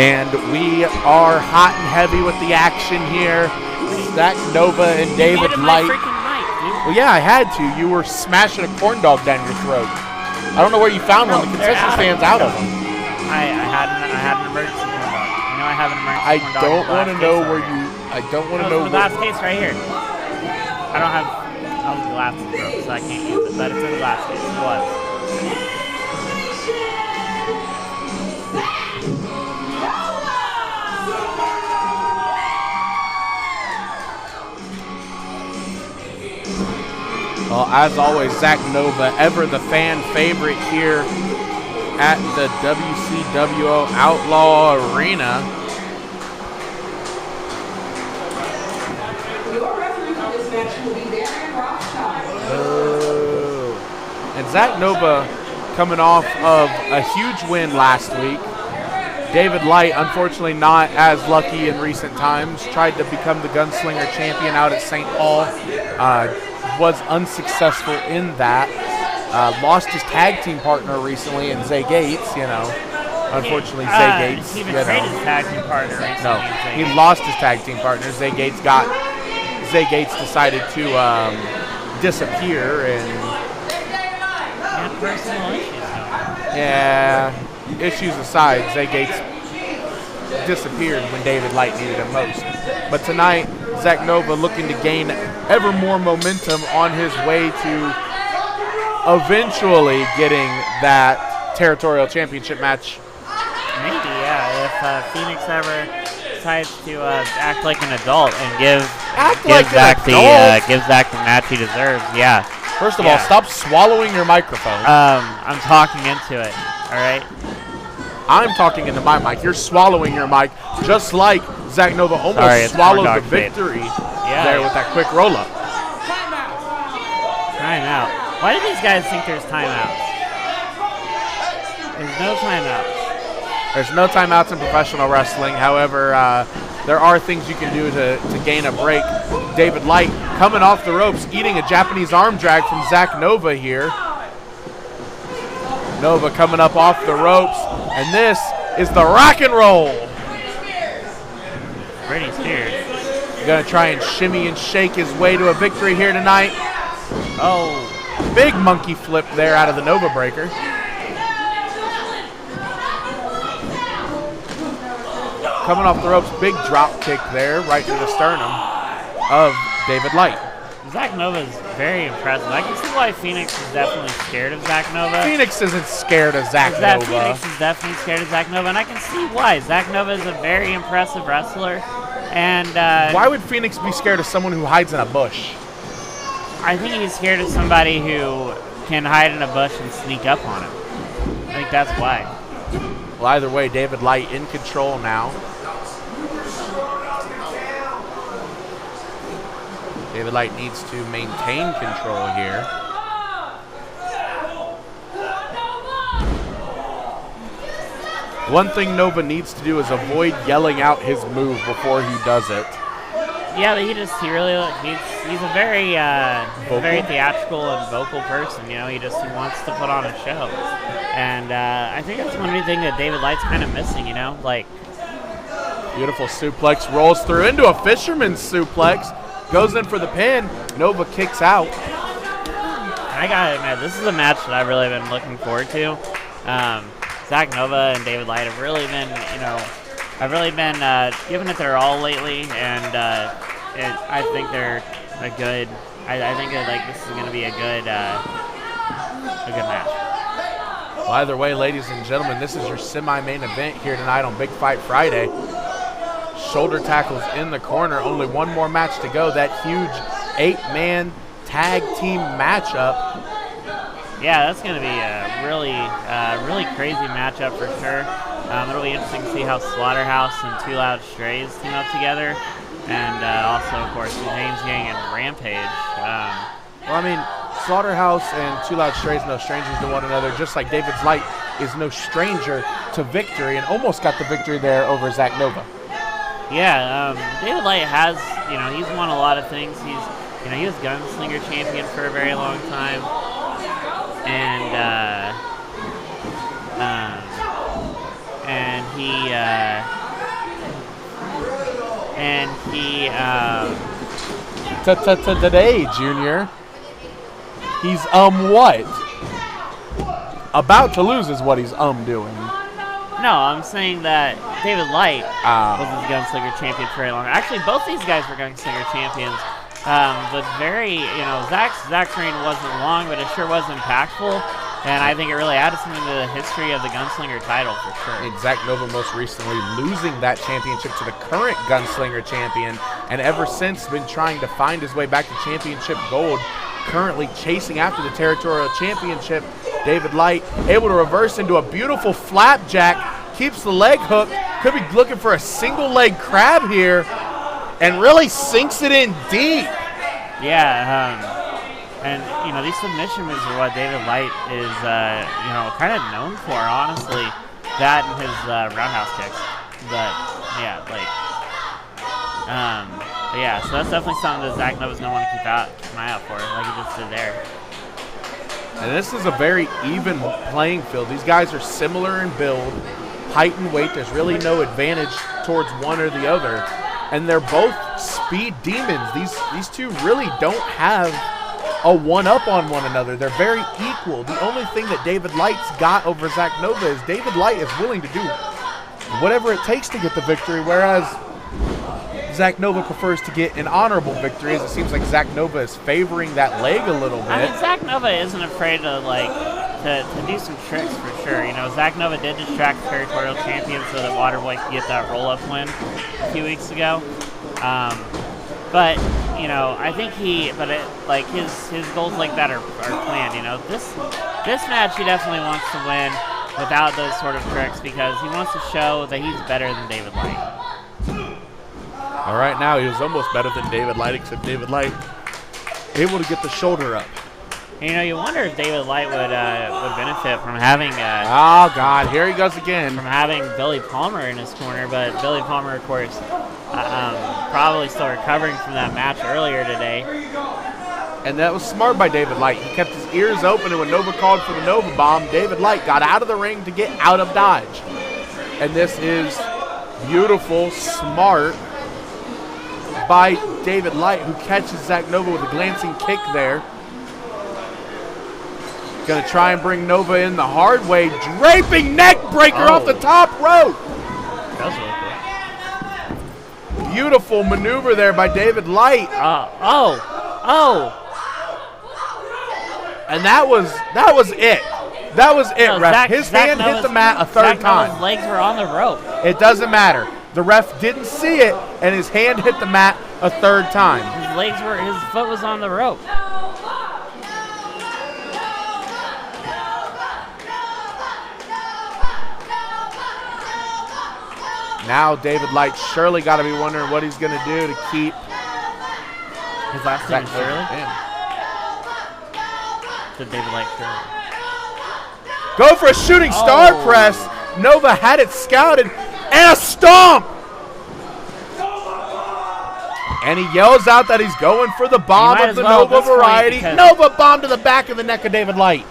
Speaker 3: And we are hot and heavy with the action here. Zach Nova and David Light. Well, yeah, I had to. You were smashing a corn dog down your throat. I don't know where you found one. The concession stand's out of them.
Speaker 2: I had an emergency corn dog. You know I have an emergency corn dog.
Speaker 3: I don't want to know where you. I don't want to know.
Speaker 2: The last case right here. I don't have. Oh, the glass is broke, so I can't use it. But it's in the last case. It was.
Speaker 3: Well, as always, Zach Nova, ever the fan favorite here at the WCWO Outlaw Arena.
Speaker 1: Your referee for this match will be Baron Rothschild.
Speaker 3: And Zach Nova coming off of a huge win last week. David Light, unfortunately not as lucky in recent times, tried to become the Gunslinger champion out at St. Paul. Was unsuccessful in that. Lost his tag team partner recently in Zay Gates, you know. Unfortunately, Zay Gates.
Speaker 2: He betrayed his tag team partner recently.
Speaker 3: No, he lost his tag team partner. Zay Gates decided to disappear and.
Speaker 2: And personal issues.
Speaker 3: Yeah, issues aside, Zay Gates disappeared when David Light needed him most. But tonight, Zach Nova looking to gain ever more momentum on his way to eventually getting that territorial championship match.
Speaker 2: Maybe, yeah. If Phoenix ever decides to act like an adult and give Zach the match he deserves, yeah.
Speaker 3: First of all, stop swallowing your microphone.
Speaker 2: I'm talking into it, all right?
Speaker 3: I'm talking into my mic. You're swallowing your mic, just like Zach Nova almost swallowed the victory there with that quick roll-up.
Speaker 2: Timeout. Why do these guys think there's timeouts? There's no timeouts.
Speaker 3: There's no timeouts in professional wrestling. However, there are things you can do to gain a break. David Light coming off the ropes, eating a Japanese arm drag from Zach Nova here. Nova coming up off the ropes, and this is the rock and roll.
Speaker 2: Britney Spears.
Speaker 3: Gonna try and shimmy and shake his way to a victory here tonight. Oh, big monkey flip there out of the Nova breaker. Coming off the ropes, big drop kick there, right to the sternum of David Light.
Speaker 2: Zach Nova is very impressive. I can see why Phoenix is definitely scared of Zach Nova.
Speaker 3: Phoenix isn't scared of Zach Nova.
Speaker 2: Phoenix is definitely scared of Zach Nova, and I can see why. Zach Nova is a very impressive wrestler. And
Speaker 3: why would Phoenix be scared of someone who hides in a bush?
Speaker 2: I think he's scared of somebody who can hide in a bush and sneak up on him. I think that's why.
Speaker 3: Well, either way, David Light in control now. David Light needs to maintain control here. One thing Nova needs to do is avoid yelling out his move before he does it.
Speaker 2: Yeah, but he's a very theatrical and vocal person. You know, he wants to put on a show, and I think that's one thing that David Light's kind of missing. You know, like
Speaker 3: beautiful suplex rolls through into a fisherman's suplex. Goes in for the pin. Nova kicks out.
Speaker 2: I gotta admit, this is a match that I've really been looking forward to. Zach Nova and David Light have really been, giving it their all lately, and I think they're a good. I think that this is going to be a good match.
Speaker 3: Well, either way, ladies and gentlemen, this is your semi-main event here tonight on Big Fight Friday. Shoulder tackles in the corner. Only one more match to go. That huge 8-man tag team matchup.
Speaker 2: Yeah, that's going to be a really crazy matchup for sure. It'll be interesting to see how Slaughterhouse and Two Loud Strays team up together. And also, of course, the James Gang and Rampage.
Speaker 3: Well, I mean, Slaughterhouse and Two Loud Strays no strangers to one another, just like David Light is no stranger to victory and almost got the victory there over Zach Nova.
Speaker 2: Yeah, David Light has, he's won a lot of things. He was Gunslinger champion for a very long time. And
Speaker 3: Today, Junior. He's what? About to lose is what he's doing.
Speaker 2: No, I'm saying that David Light was his gunslinger champion for very long. Actually, both these guys were gunslinger champions. But Zach's reign wasn't long, but it sure was impactful. And I think it really added something to the history of the gunslinger title for sure.
Speaker 3: And Zach Nova most recently losing that championship to the current gunslinger champion, and ever since been trying to find his way back to championship gold. Currently chasing after the territorial championship. David Light able to reverse into a beautiful flapjack, keeps the leg hooked, could be looking for a single leg crab here, and really sinks it in deep.
Speaker 2: Yeah, and these submission moves are what David Light is kind of known for, honestly. That and his roundhouse kicks. But yeah, so that's definitely something that Zach Nova's gonna want to keep an eye out for, like he just did there.
Speaker 3: And this is a very even playing field. These guys are similar in build, height and weight. There's really no advantage towards one or the other. And they're both speed demons. These two really don't have a one-up on one another. They're very equal. The only thing that David Light's got over Zach Nova is David Light is willing to do whatever it takes to get the victory, whereas Zach Nova prefers to get an honorable victory, as it seems like Zach Nova is favoring that leg a little bit.
Speaker 2: I mean, Zach Nova isn't afraid to do some tricks for sure. Zach Nova did distract the territorial champion so that Waterboy could get that roll-up win a few weeks ago. But I think his goals like that are planned. This match he definitely wants to win without those sort of tricks because he wants to show that he's better than David Light.
Speaker 3: All right, now he was almost better than David Light, except David Light able to get the shoulder up.
Speaker 2: You wonder if David Light would benefit from having
Speaker 3: oh God, here he goes again.
Speaker 2: From having Billy Palmer in his corner, but Billy Palmer, of course, probably still recovering from that match earlier today.
Speaker 3: And that was smart by David Light. He kept his ears open, and when Nova called for the Nova Bomb, David Light got out of the ring to get out of dodge. And this is beautiful, smart by David Light, who catches Zach Nova with a glancing kick there. Gonna try and bring Nova in the hard way. Draping neck breaker off the top rope. Beautiful maneuver there by David Light. And that was it. That was it, ref. His hand hit the mat a third time.
Speaker 2: His legs were on the rope.
Speaker 3: It doesn't matter. The ref didn't see it, and his hand hit the mat a third time.
Speaker 2: His foot was on the rope.
Speaker 3: Now David Light surely got to be wondering what he's going to do to keep
Speaker 2: his last name is Shirley. So David Light Shirley.
Speaker 3: Go for a shooting star press. Nova had it scouted, and a stomp. And he yells out that he's going for the bomb of the Nova variety. Nova bomb to the back of the neck of David Light.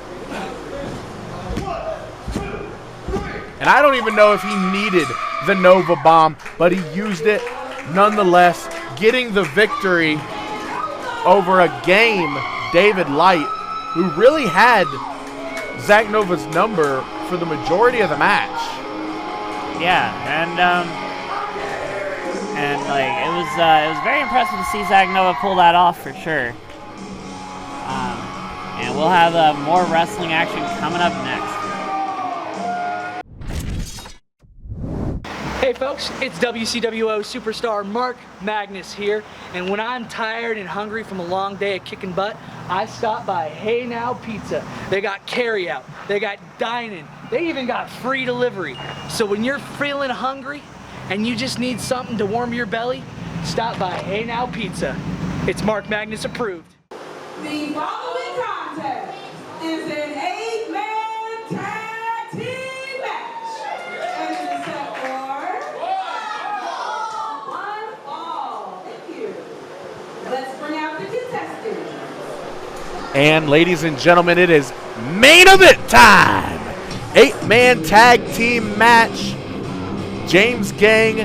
Speaker 3: And I don't even know if he needed the Nova bomb, but he used it nonetheless, getting the victory over a game David Light, who really had Zach Nova's number for the majority of the match.
Speaker 2: Yeah, it was very impressive to see Zach Nova pull that off for sure. And we'll have more wrestling action coming up next.
Speaker 7: Hey folks, it's WCWO superstar Mark Magnus here, and when I'm tired and hungry from a long day of kicking butt, I stop by Hey Now Pizza. They got carryout, they got dine-in, they even got free delivery. So when you're feeling hungry and you just need something to warm your belly, stop by Hey Now Pizza. It's Mark Magnus approved.
Speaker 1: The following contest is an 8-man tag team match. And it is set for 1 fall. Thank you. Let's bring out the contestants.
Speaker 3: And ladies and gentlemen, it is main event time. 8-man tag team match. James Gang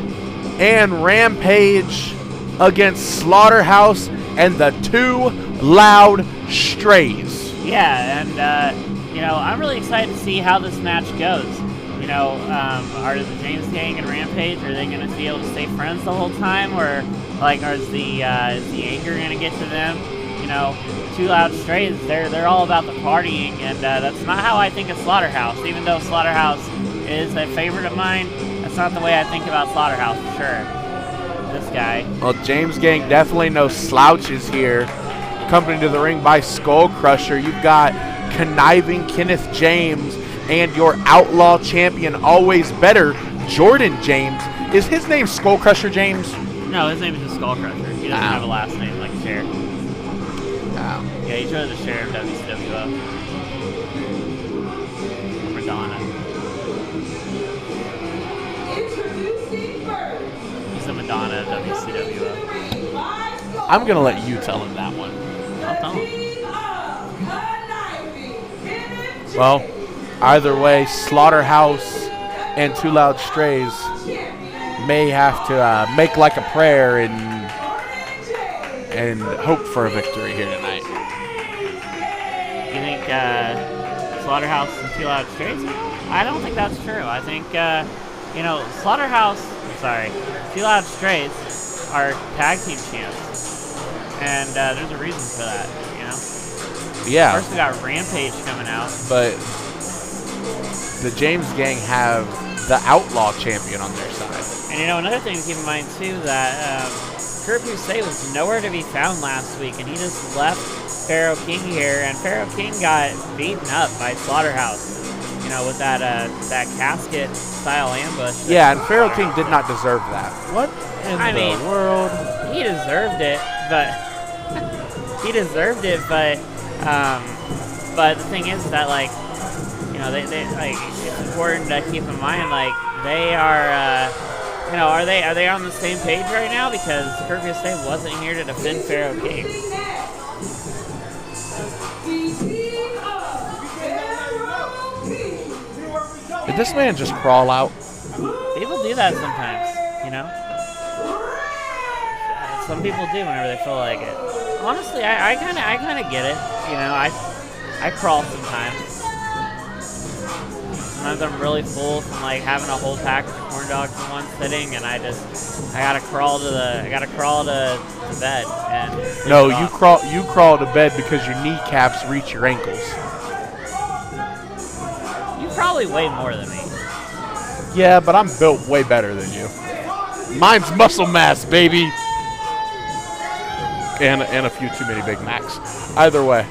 Speaker 3: and Rampage against Slaughterhouse and the Two Loud Strays.
Speaker 2: Yeah, and you know, I'm really excited to see how this match goes. You know, are the James Gang and Rampage, are they going to be able to stay friends the whole time, or like is the anger going to get to them? You know, Two Loud Strays, they're all about the partying, and that's not how I think of Slaughterhouse. Even though Slaughterhouse is a favorite of mine, that's not the way I think about Slaughterhouse for sure. This guy.
Speaker 3: Well, James Gang definitely no slouches here. Accompanied to the ring by Skull Crusher, you've got conniving Kenneth James and your outlaw champion, always better, Jordan James. Is his name Skull Crusher James?
Speaker 2: No, his name is just Skull Crusher. He doesn't have a last name like Cher. Yeah, he's really the Cher of WCWO. Or Madonna.
Speaker 1: Introducing first.
Speaker 2: He's the Madonna of WCWO.
Speaker 3: I'm going to let you tell him that one.
Speaker 2: I'll tell him.
Speaker 3: Well, either way, Slaughterhouse and Two Loud Strays may have to make like a prayer and hope for a victory here tonight.
Speaker 2: You think Slaughterhouse and Two Loud Strays? I don't think that's true. I think, you know, Two Loud Strays are tag team champs. And there's a reason for that, you know?
Speaker 3: Yeah.
Speaker 2: First we got Rampage coming out.
Speaker 3: But the James Gang have the Outlaw champion on their side.
Speaker 2: And you know, another thing to keep in mind too, that Kurt Hussein was nowhere to be found last week, and he just left Pharaoh King here, and Pharaoh King got beaten up by Slaughterhouse. You know, with that casket style ambush.
Speaker 3: Yeah, and Pharaoh King did not deserve that. What in the world?
Speaker 2: He deserved it, but but the thing is that, like, you know, they like, it's important to keep in mind, like, they are, you know, are they on the same page right now? Because Kurt Hussein wasn't here to defend Pharaoh King.
Speaker 3: Did this man just crawl out?
Speaker 2: People do that sometimes, you know? Some people do whenever they feel like it. Honestly, I kind of get it. You know, I crawl sometimes. Sometimes I'm really full from like having a whole pack of corn dogs in one sitting, and I gotta crawl to bed. And
Speaker 3: no, you crawl to bed because your kneecaps reach your ankles.
Speaker 2: You probably weigh more than me.
Speaker 3: Yeah, but I'm built way better than you. Mine's muscle mass, baby. And a few too many Big Macs. Either way.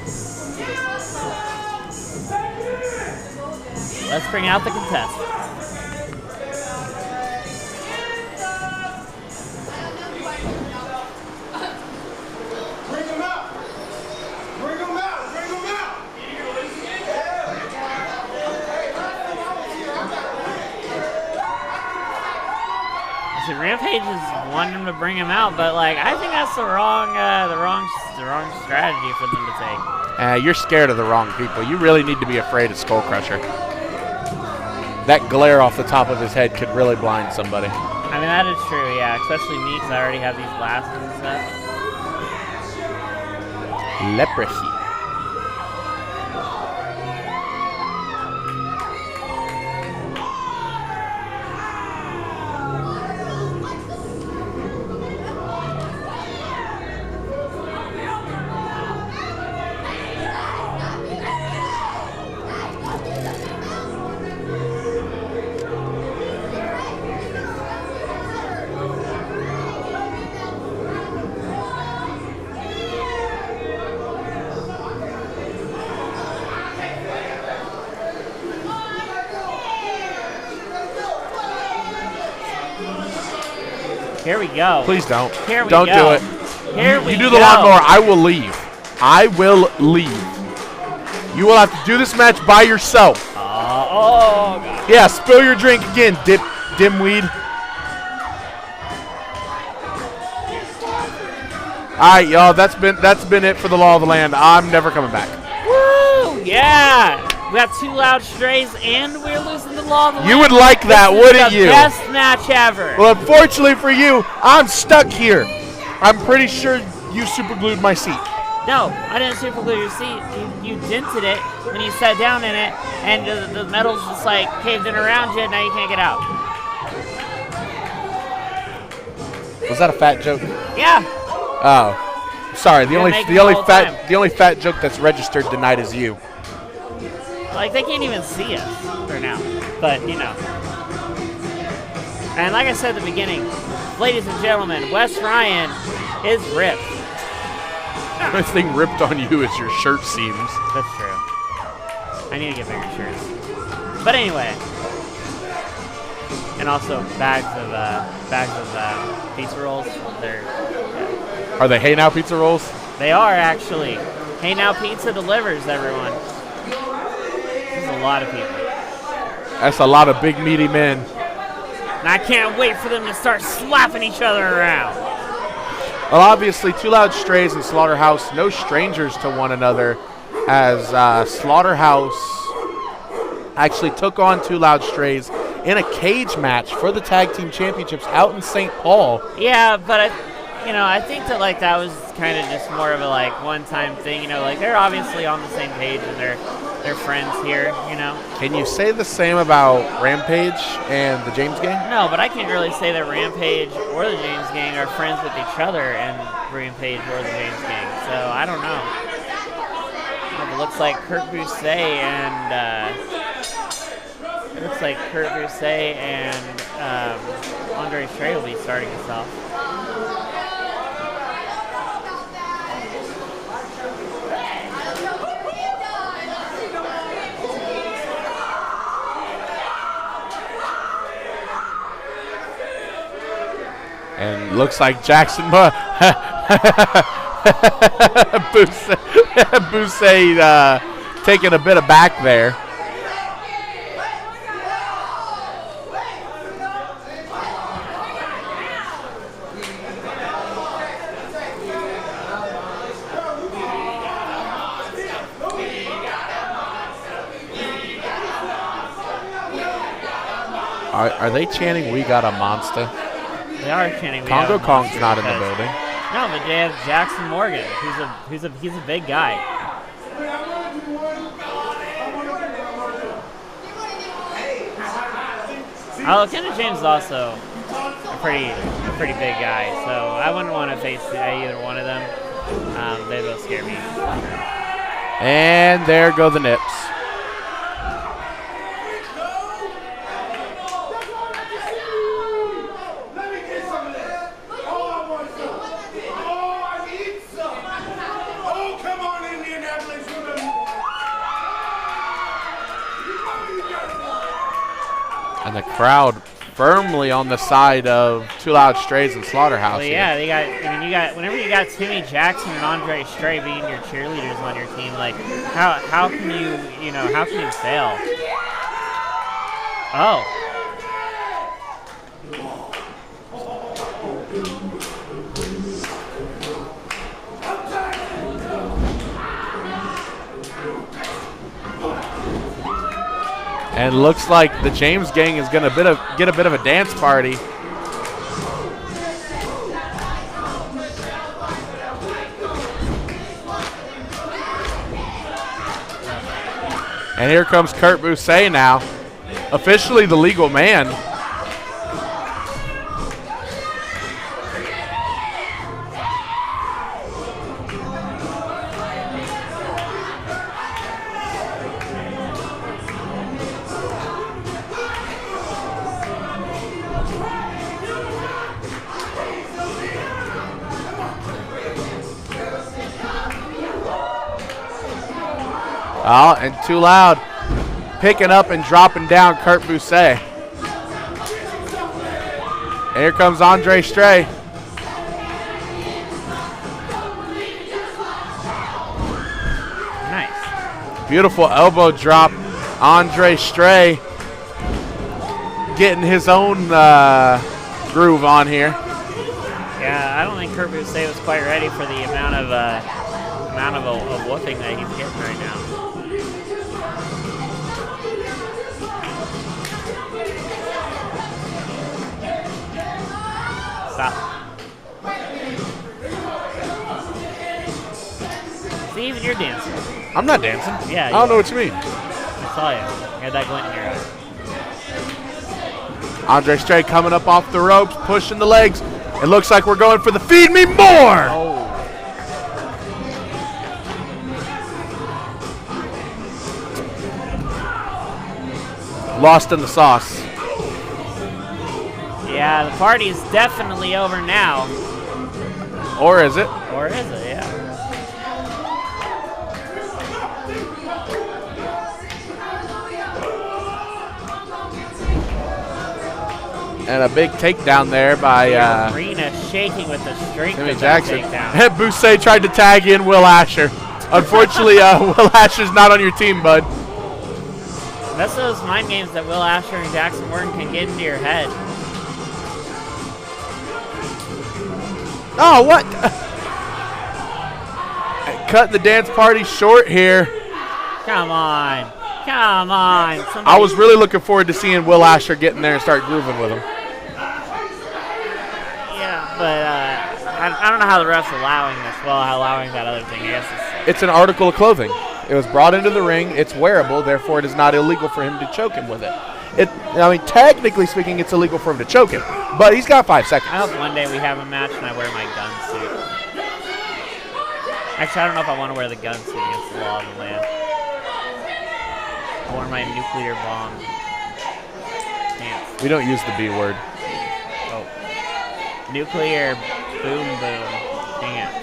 Speaker 2: Let's bring out the contestant.
Speaker 6: Bring him out. Bring him out. Bring him out.
Speaker 2: See, Rampage is wanting him to bring him out, but like I think that's the wrong strategy for them to take.
Speaker 3: You're scared of the wrong people. You really need to be afraid of Skull Crusher. That glare off the top of his head could really blind somebody.
Speaker 2: I mean, that is true, yeah, especially me, because I already have these glasses and stuff.
Speaker 3: Leprosy.
Speaker 2: Here we go.
Speaker 3: Please don't.
Speaker 2: Here we
Speaker 3: don't
Speaker 2: go.
Speaker 3: do it.
Speaker 2: Here
Speaker 3: you
Speaker 2: we
Speaker 3: do
Speaker 2: go.
Speaker 3: the lawnmower, I will leave. I will leave. You will have to do this match by yourself.
Speaker 2: Oh, God.
Speaker 3: Yeah, spill your drink again, dimweed. All right, y'all. That's been it for the Law of the Land. I'm never coming back.
Speaker 2: Woo! Yeah. We got 2 loud strays, and we're losing the law of the
Speaker 3: You
Speaker 2: land.
Speaker 3: would like that,
Speaker 2: This is
Speaker 3: wouldn't
Speaker 2: the
Speaker 3: you?
Speaker 2: Best match ever.
Speaker 3: Well, unfortunately for you, I'm stuck here. I'm pretty sure you super glued my seat.
Speaker 2: No, I didn't super glue your seat. You dented it, and you sat down in it, and the metal's just like caved in around you, and now you can't get out.
Speaker 3: Was that a fat joke?
Speaker 2: Yeah.
Speaker 3: Oh, sorry. The
Speaker 2: You're
Speaker 3: only
Speaker 2: making the whole time.
Speaker 3: fat joke that's registered tonight is you.
Speaker 2: Like, they can't even see us for now. But, you know. And like I said at the beginning, ladies and gentlemen, Wes Ryan is ripped.
Speaker 3: The only thing ripped on you is your shirt seams.
Speaker 2: That's true. I need to get bigger shirts. But anyway. And also bags of pizza rolls.
Speaker 3: Are they Hey Now pizza rolls?
Speaker 2: They are actually. Hey Now Pizza delivers, everyone. There's a lot of people.
Speaker 3: That's a lot of big meaty men.
Speaker 2: And I can't wait for them to start slapping each other around.
Speaker 3: Well, obviously, 2 Loud Strays and Slaughterhouse, no strangers to one another, as Slaughterhouse actually took on 2 Loud Strays in a cage match for the Tag Team Championships out in St. Paul.
Speaker 2: Yeah, but I think that like that was kind of just more of a like one-time thing. You know, like they're obviously on the same page and they're friends here. You know.
Speaker 3: Can you say the same about Rampage and the James Gang?
Speaker 2: No, but I can't really say that Rampage or the James Gang are friends with each other and Rampage or the James Gang. So I don't know. It looks like Kurt Busiek and Andre Stray will be starting us off.
Speaker 3: And looks like Jackson Busiek taking a bit of back there. Are they chanting "We got a monster"?
Speaker 2: They are chanting.
Speaker 3: Congo Kong's not in the building.
Speaker 2: No, but they have Jackson Morgan, he's a big guy. Kenny James is also a pretty big guy, so I wouldn't want to face either one of them. They both scare me.
Speaker 3: And there go the nips. And the crowd firmly on the side of 2 Loud Strays and Slaughterhouse.
Speaker 2: Well, yeah, whenever you got Timmy Jackson and Andre Stray being your cheerleaders on your team, like how can you fail? Oh.
Speaker 3: And looks like the James Gang is going to get a bit of a dance party. And here comes Kurt Busiek now, officially the legal man. Oh, and 2 Loud picking up and dropping down Kurt Busiek. And here comes Andre Stray.
Speaker 2: Nice.
Speaker 3: Beautiful elbow drop. Andre Stray getting his own groove on here.
Speaker 2: Yeah, I don't think Kurt Busiek was quite ready for the amount of a whooping that he's getting right now. Stop. See, even you're dancing.
Speaker 3: I'm not dancing.
Speaker 2: Yeah.
Speaker 3: I don't know what you mean.
Speaker 2: I saw you. You had that glint in your eye.
Speaker 3: Andre Stray coming up off the ropes, pushing the legs. It looks like we're going for the feed me more.
Speaker 2: Oh.
Speaker 3: Lost in the sauce.
Speaker 2: Yeah, the party's definitely over now.
Speaker 3: Or is it?
Speaker 2: Or is it? Yeah.
Speaker 3: And a big takedown there by
Speaker 2: Arena shaking with the strength
Speaker 3: Timmy
Speaker 2: of
Speaker 3: Jackson.
Speaker 2: that takedown.
Speaker 3: Busey tried to tag in Will Asher. Unfortunately, Will Asher's not on your team, bud.
Speaker 2: That's those mind games that Will Asher and Jackson Morton can get into your head.
Speaker 3: Oh, what? Cutting the dance party short here.
Speaker 2: Come on. Come on. Somebody.
Speaker 3: I was really looking forward to seeing Will Asher get in there and start grooving with him.
Speaker 2: Yeah, but I don't know how the ref's allowing this. Well, allowing that other thing. I guess
Speaker 3: It's an article of clothing. It was brought into the ring. It's wearable. Therefore, it is not illegal for him to choke him with it. I mean, technically speaking, it's illegal for him to choke him. But he's got 5 seconds.
Speaker 2: I hope one day we have a match and I wear my gun suit. Actually, I don't know if I want to wear the gun suit against the law of the land. Or my nuclear bomb pants.
Speaker 3: We don't use the B word.
Speaker 2: Oh. Nuclear boom boom pants.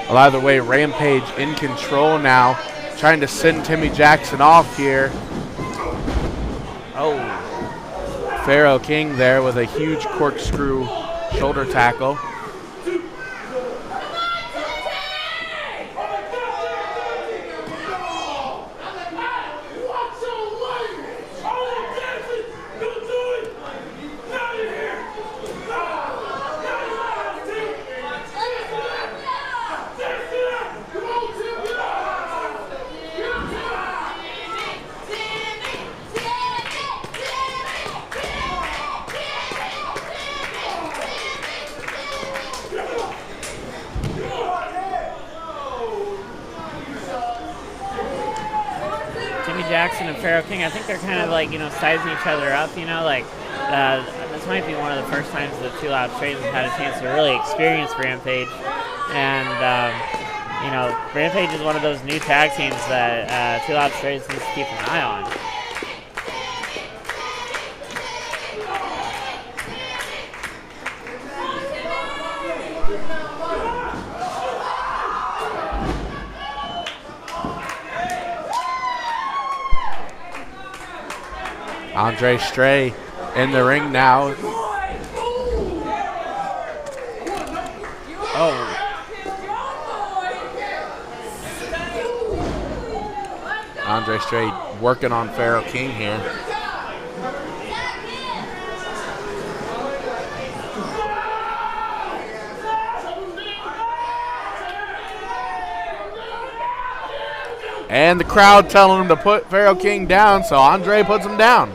Speaker 3: Well, either way, Rampage in control now. Trying to send Timmy Jackson off here.
Speaker 2: Oh.
Speaker 3: Pharaoh King there with a huge corkscrew shoulder tackle.
Speaker 2: Jackson and Pharaoh King, I think they're kind of like, sizing each other up, like, this might be one of the first times the Two Loud Strays have had a chance to really experience Rampage. And, Rampage is one of those new tag teams that Two Loud Strays needs to keep an eye on.
Speaker 3: Andre Stray in the ring now.
Speaker 2: Oh.
Speaker 3: Andre Stray working on Pharaoh King here. And the crowd telling him to put Pharaoh King down, so Andre puts him down.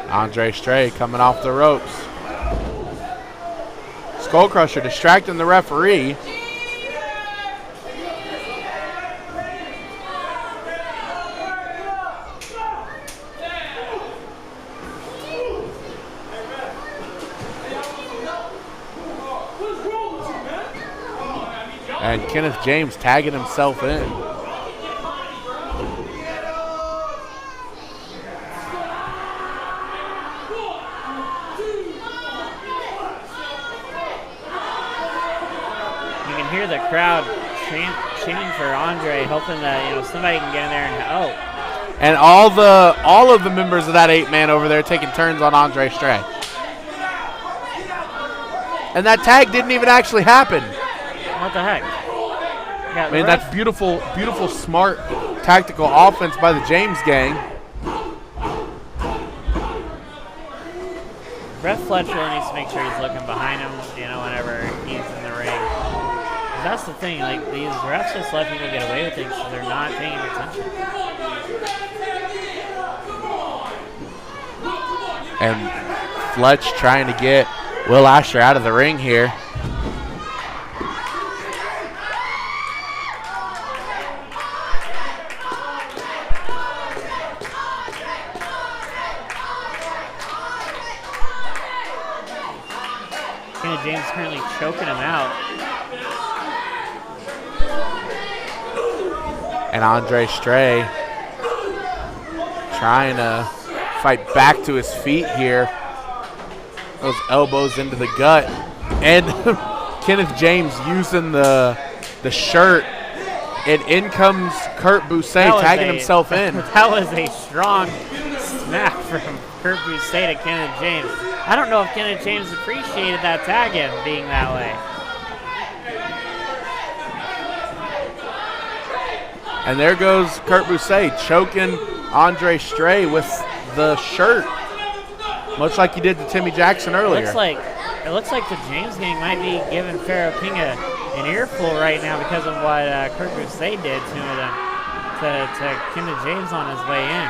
Speaker 3: Andre Stray coming off the ropes. Skull Crusher distracting the referee. And Kenneth James tagging himself in.
Speaker 2: The crowd chanting for Andre, hoping that somebody can get in there and
Speaker 3: And all of the members of that 8-man over there taking turns on Andre Stray. And that tag didn't even actually happen.
Speaker 2: What the heck?
Speaker 3: I mean, that's beautiful, beautiful, smart, tactical offense by the James gang.
Speaker 2: Ref Fletcher needs to make sure he's looking behind him, whenever he's in the ring. 'Cause that's the thing, like, these refs just let people get away with things because they're not paying attention.
Speaker 3: And Fletch trying to get Will Asher out of the ring here.
Speaker 2: Kenny James currently choking him out.
Speaker 3: And Andre Stray trying to fight back to his feet here. Those elbows into the gut. And Kenneth James using the shirt. And in comes Kurt Bousset tagging himself in.
Speaker 2: That was a strong smack from Kurt Bousset to Kenneth James. I don't know if Kenneth James appreciated that tag in being that way.
Speaker 3: And there goes Kurt Bousset choking Andre Stray with the shirt, much like he did to Timmy Jackson earlier.
Speaker 2: It looks like the James gang might be giving Pharaoh King an earful right now because of what Kurt Bousset did to Kenneth James on his way in.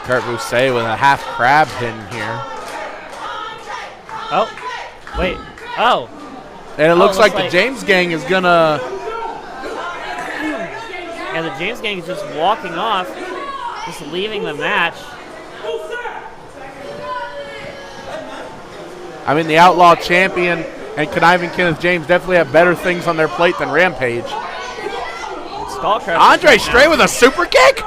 Speaker 3: Kurt Bousset with a half crab pin here.
Speaker 2: Oh, wait. Oh.
Speaker 3: And it looks like the James gang is gonna.
Speaker 2: Yeah, the James gang is just walking off, just leaving the match.
Speaker 3: I mean, the Outlaw Champion and conniving Kenneth James definitely have better things on their plate than Rampage. Andre Stray with a super kick?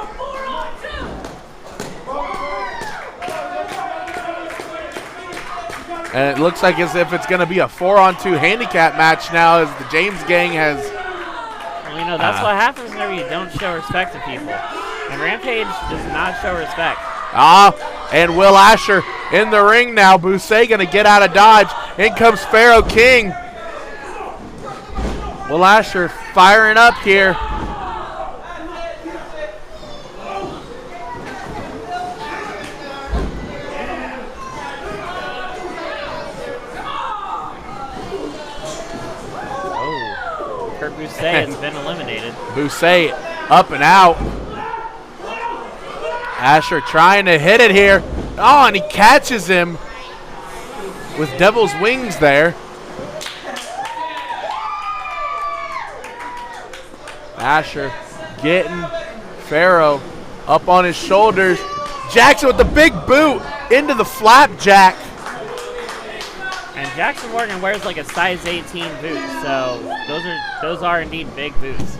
Speaker 3: And it looks like as if it's going to be a 4-on-2 handicap match now as the James gang has...
Speaker 2: Well, that's what happens whenever you don't show respect to people. And Rampage does not show respect.
Speaker 3: And Will Asher in the ring now. Bousset going to get out of dodge. In comes Pharaoh King. Will Asher firing up here.
Speaker 2: Bousset has been eliminated.
Speaker 3: Bousset up and out. Asher trying to hit it here. Oh, and he catches him with Devil's Wings there. Asher getting Pharaoh up on his shoulders. Jackson with the big boot into the flapjack.
Speaker 2: And Jackson Morgan wears like a size 18 boot, so those are indeed big boots.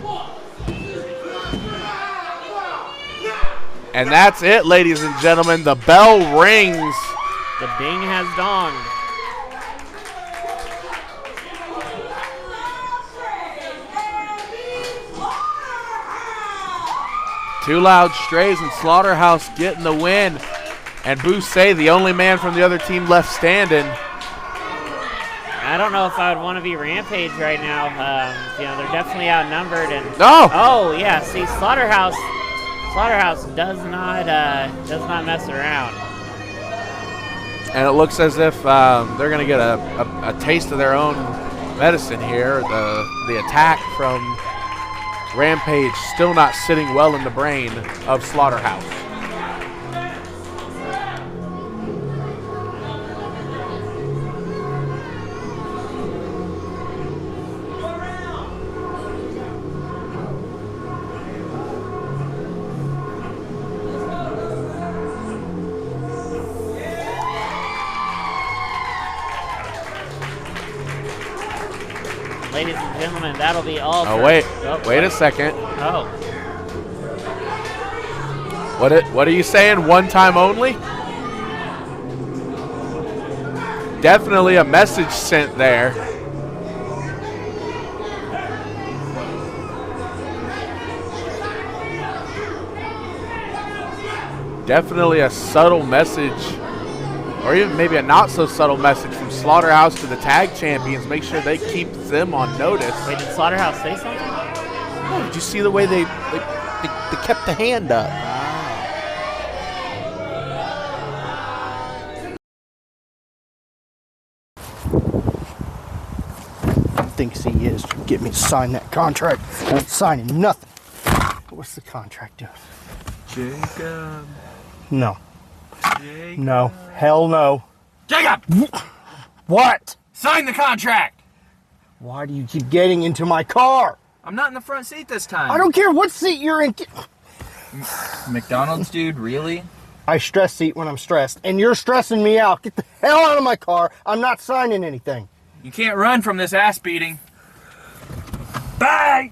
Speaker 3: And that's it, ladies and gentlemen. The bell rings.
Speaker 2: The ding has donged.
Speaker 3: Two Loud Strays and Slaughterhouse getting the win. And Bousset, the only man from the other team left standing.
Speaker 2: I don't know if I would want to be Rampage right now. They're definitely outnumbered. And
Speaker 3: oh
Speaker 2: yeah. See, Slaughterhouse does not mess around.
Speaker 3: And it looks as if they're going to get a taste of their own medicine here. The attack from Rampage still not sitting well in the brain of Slaughterhouse.
Speaker 2: Ladies and gentlemen, that'll be all.
Speaker 3: Wait a second.
Speaker 2: Oh.
Speaker 3: What are you saying? One time only? Definitely a message sent there. Definitely a subtle message, or even maybe a not so subtle message from Slaughterhouse to the tag champions, make sure they keep them on notice.
Speaker 2: Wait, did Slaughterhouse say something?
Speaker 3: Oh, did you see the way they kept the hand up?
Speaker 8: Thinks he is. Get me to sign that contract. I ain't signing nothing. What's the contract doing?
Speaker 9: Jacob.
Speaker 8: No.
Speaker 9: Jacob.
Speaker 8: No. Hell no.
Speaker 9: Jacob!
Speaker 8: What?
Speaker 9: Sign the contract!
Speaker 8: Why do you keep getting into my car?
Speaker 9: I'm not in the front seat this time.
Speaker 8: I don't care what seat you're in.
Speaker 9: McDonald's, dude, really?
Speaker 8: I stress seat when I'm stressed, and you're stressing me out. Get the hell out of my car. I'm not signing anything.
Speaker 9: You can't run from this ass beating. Bye!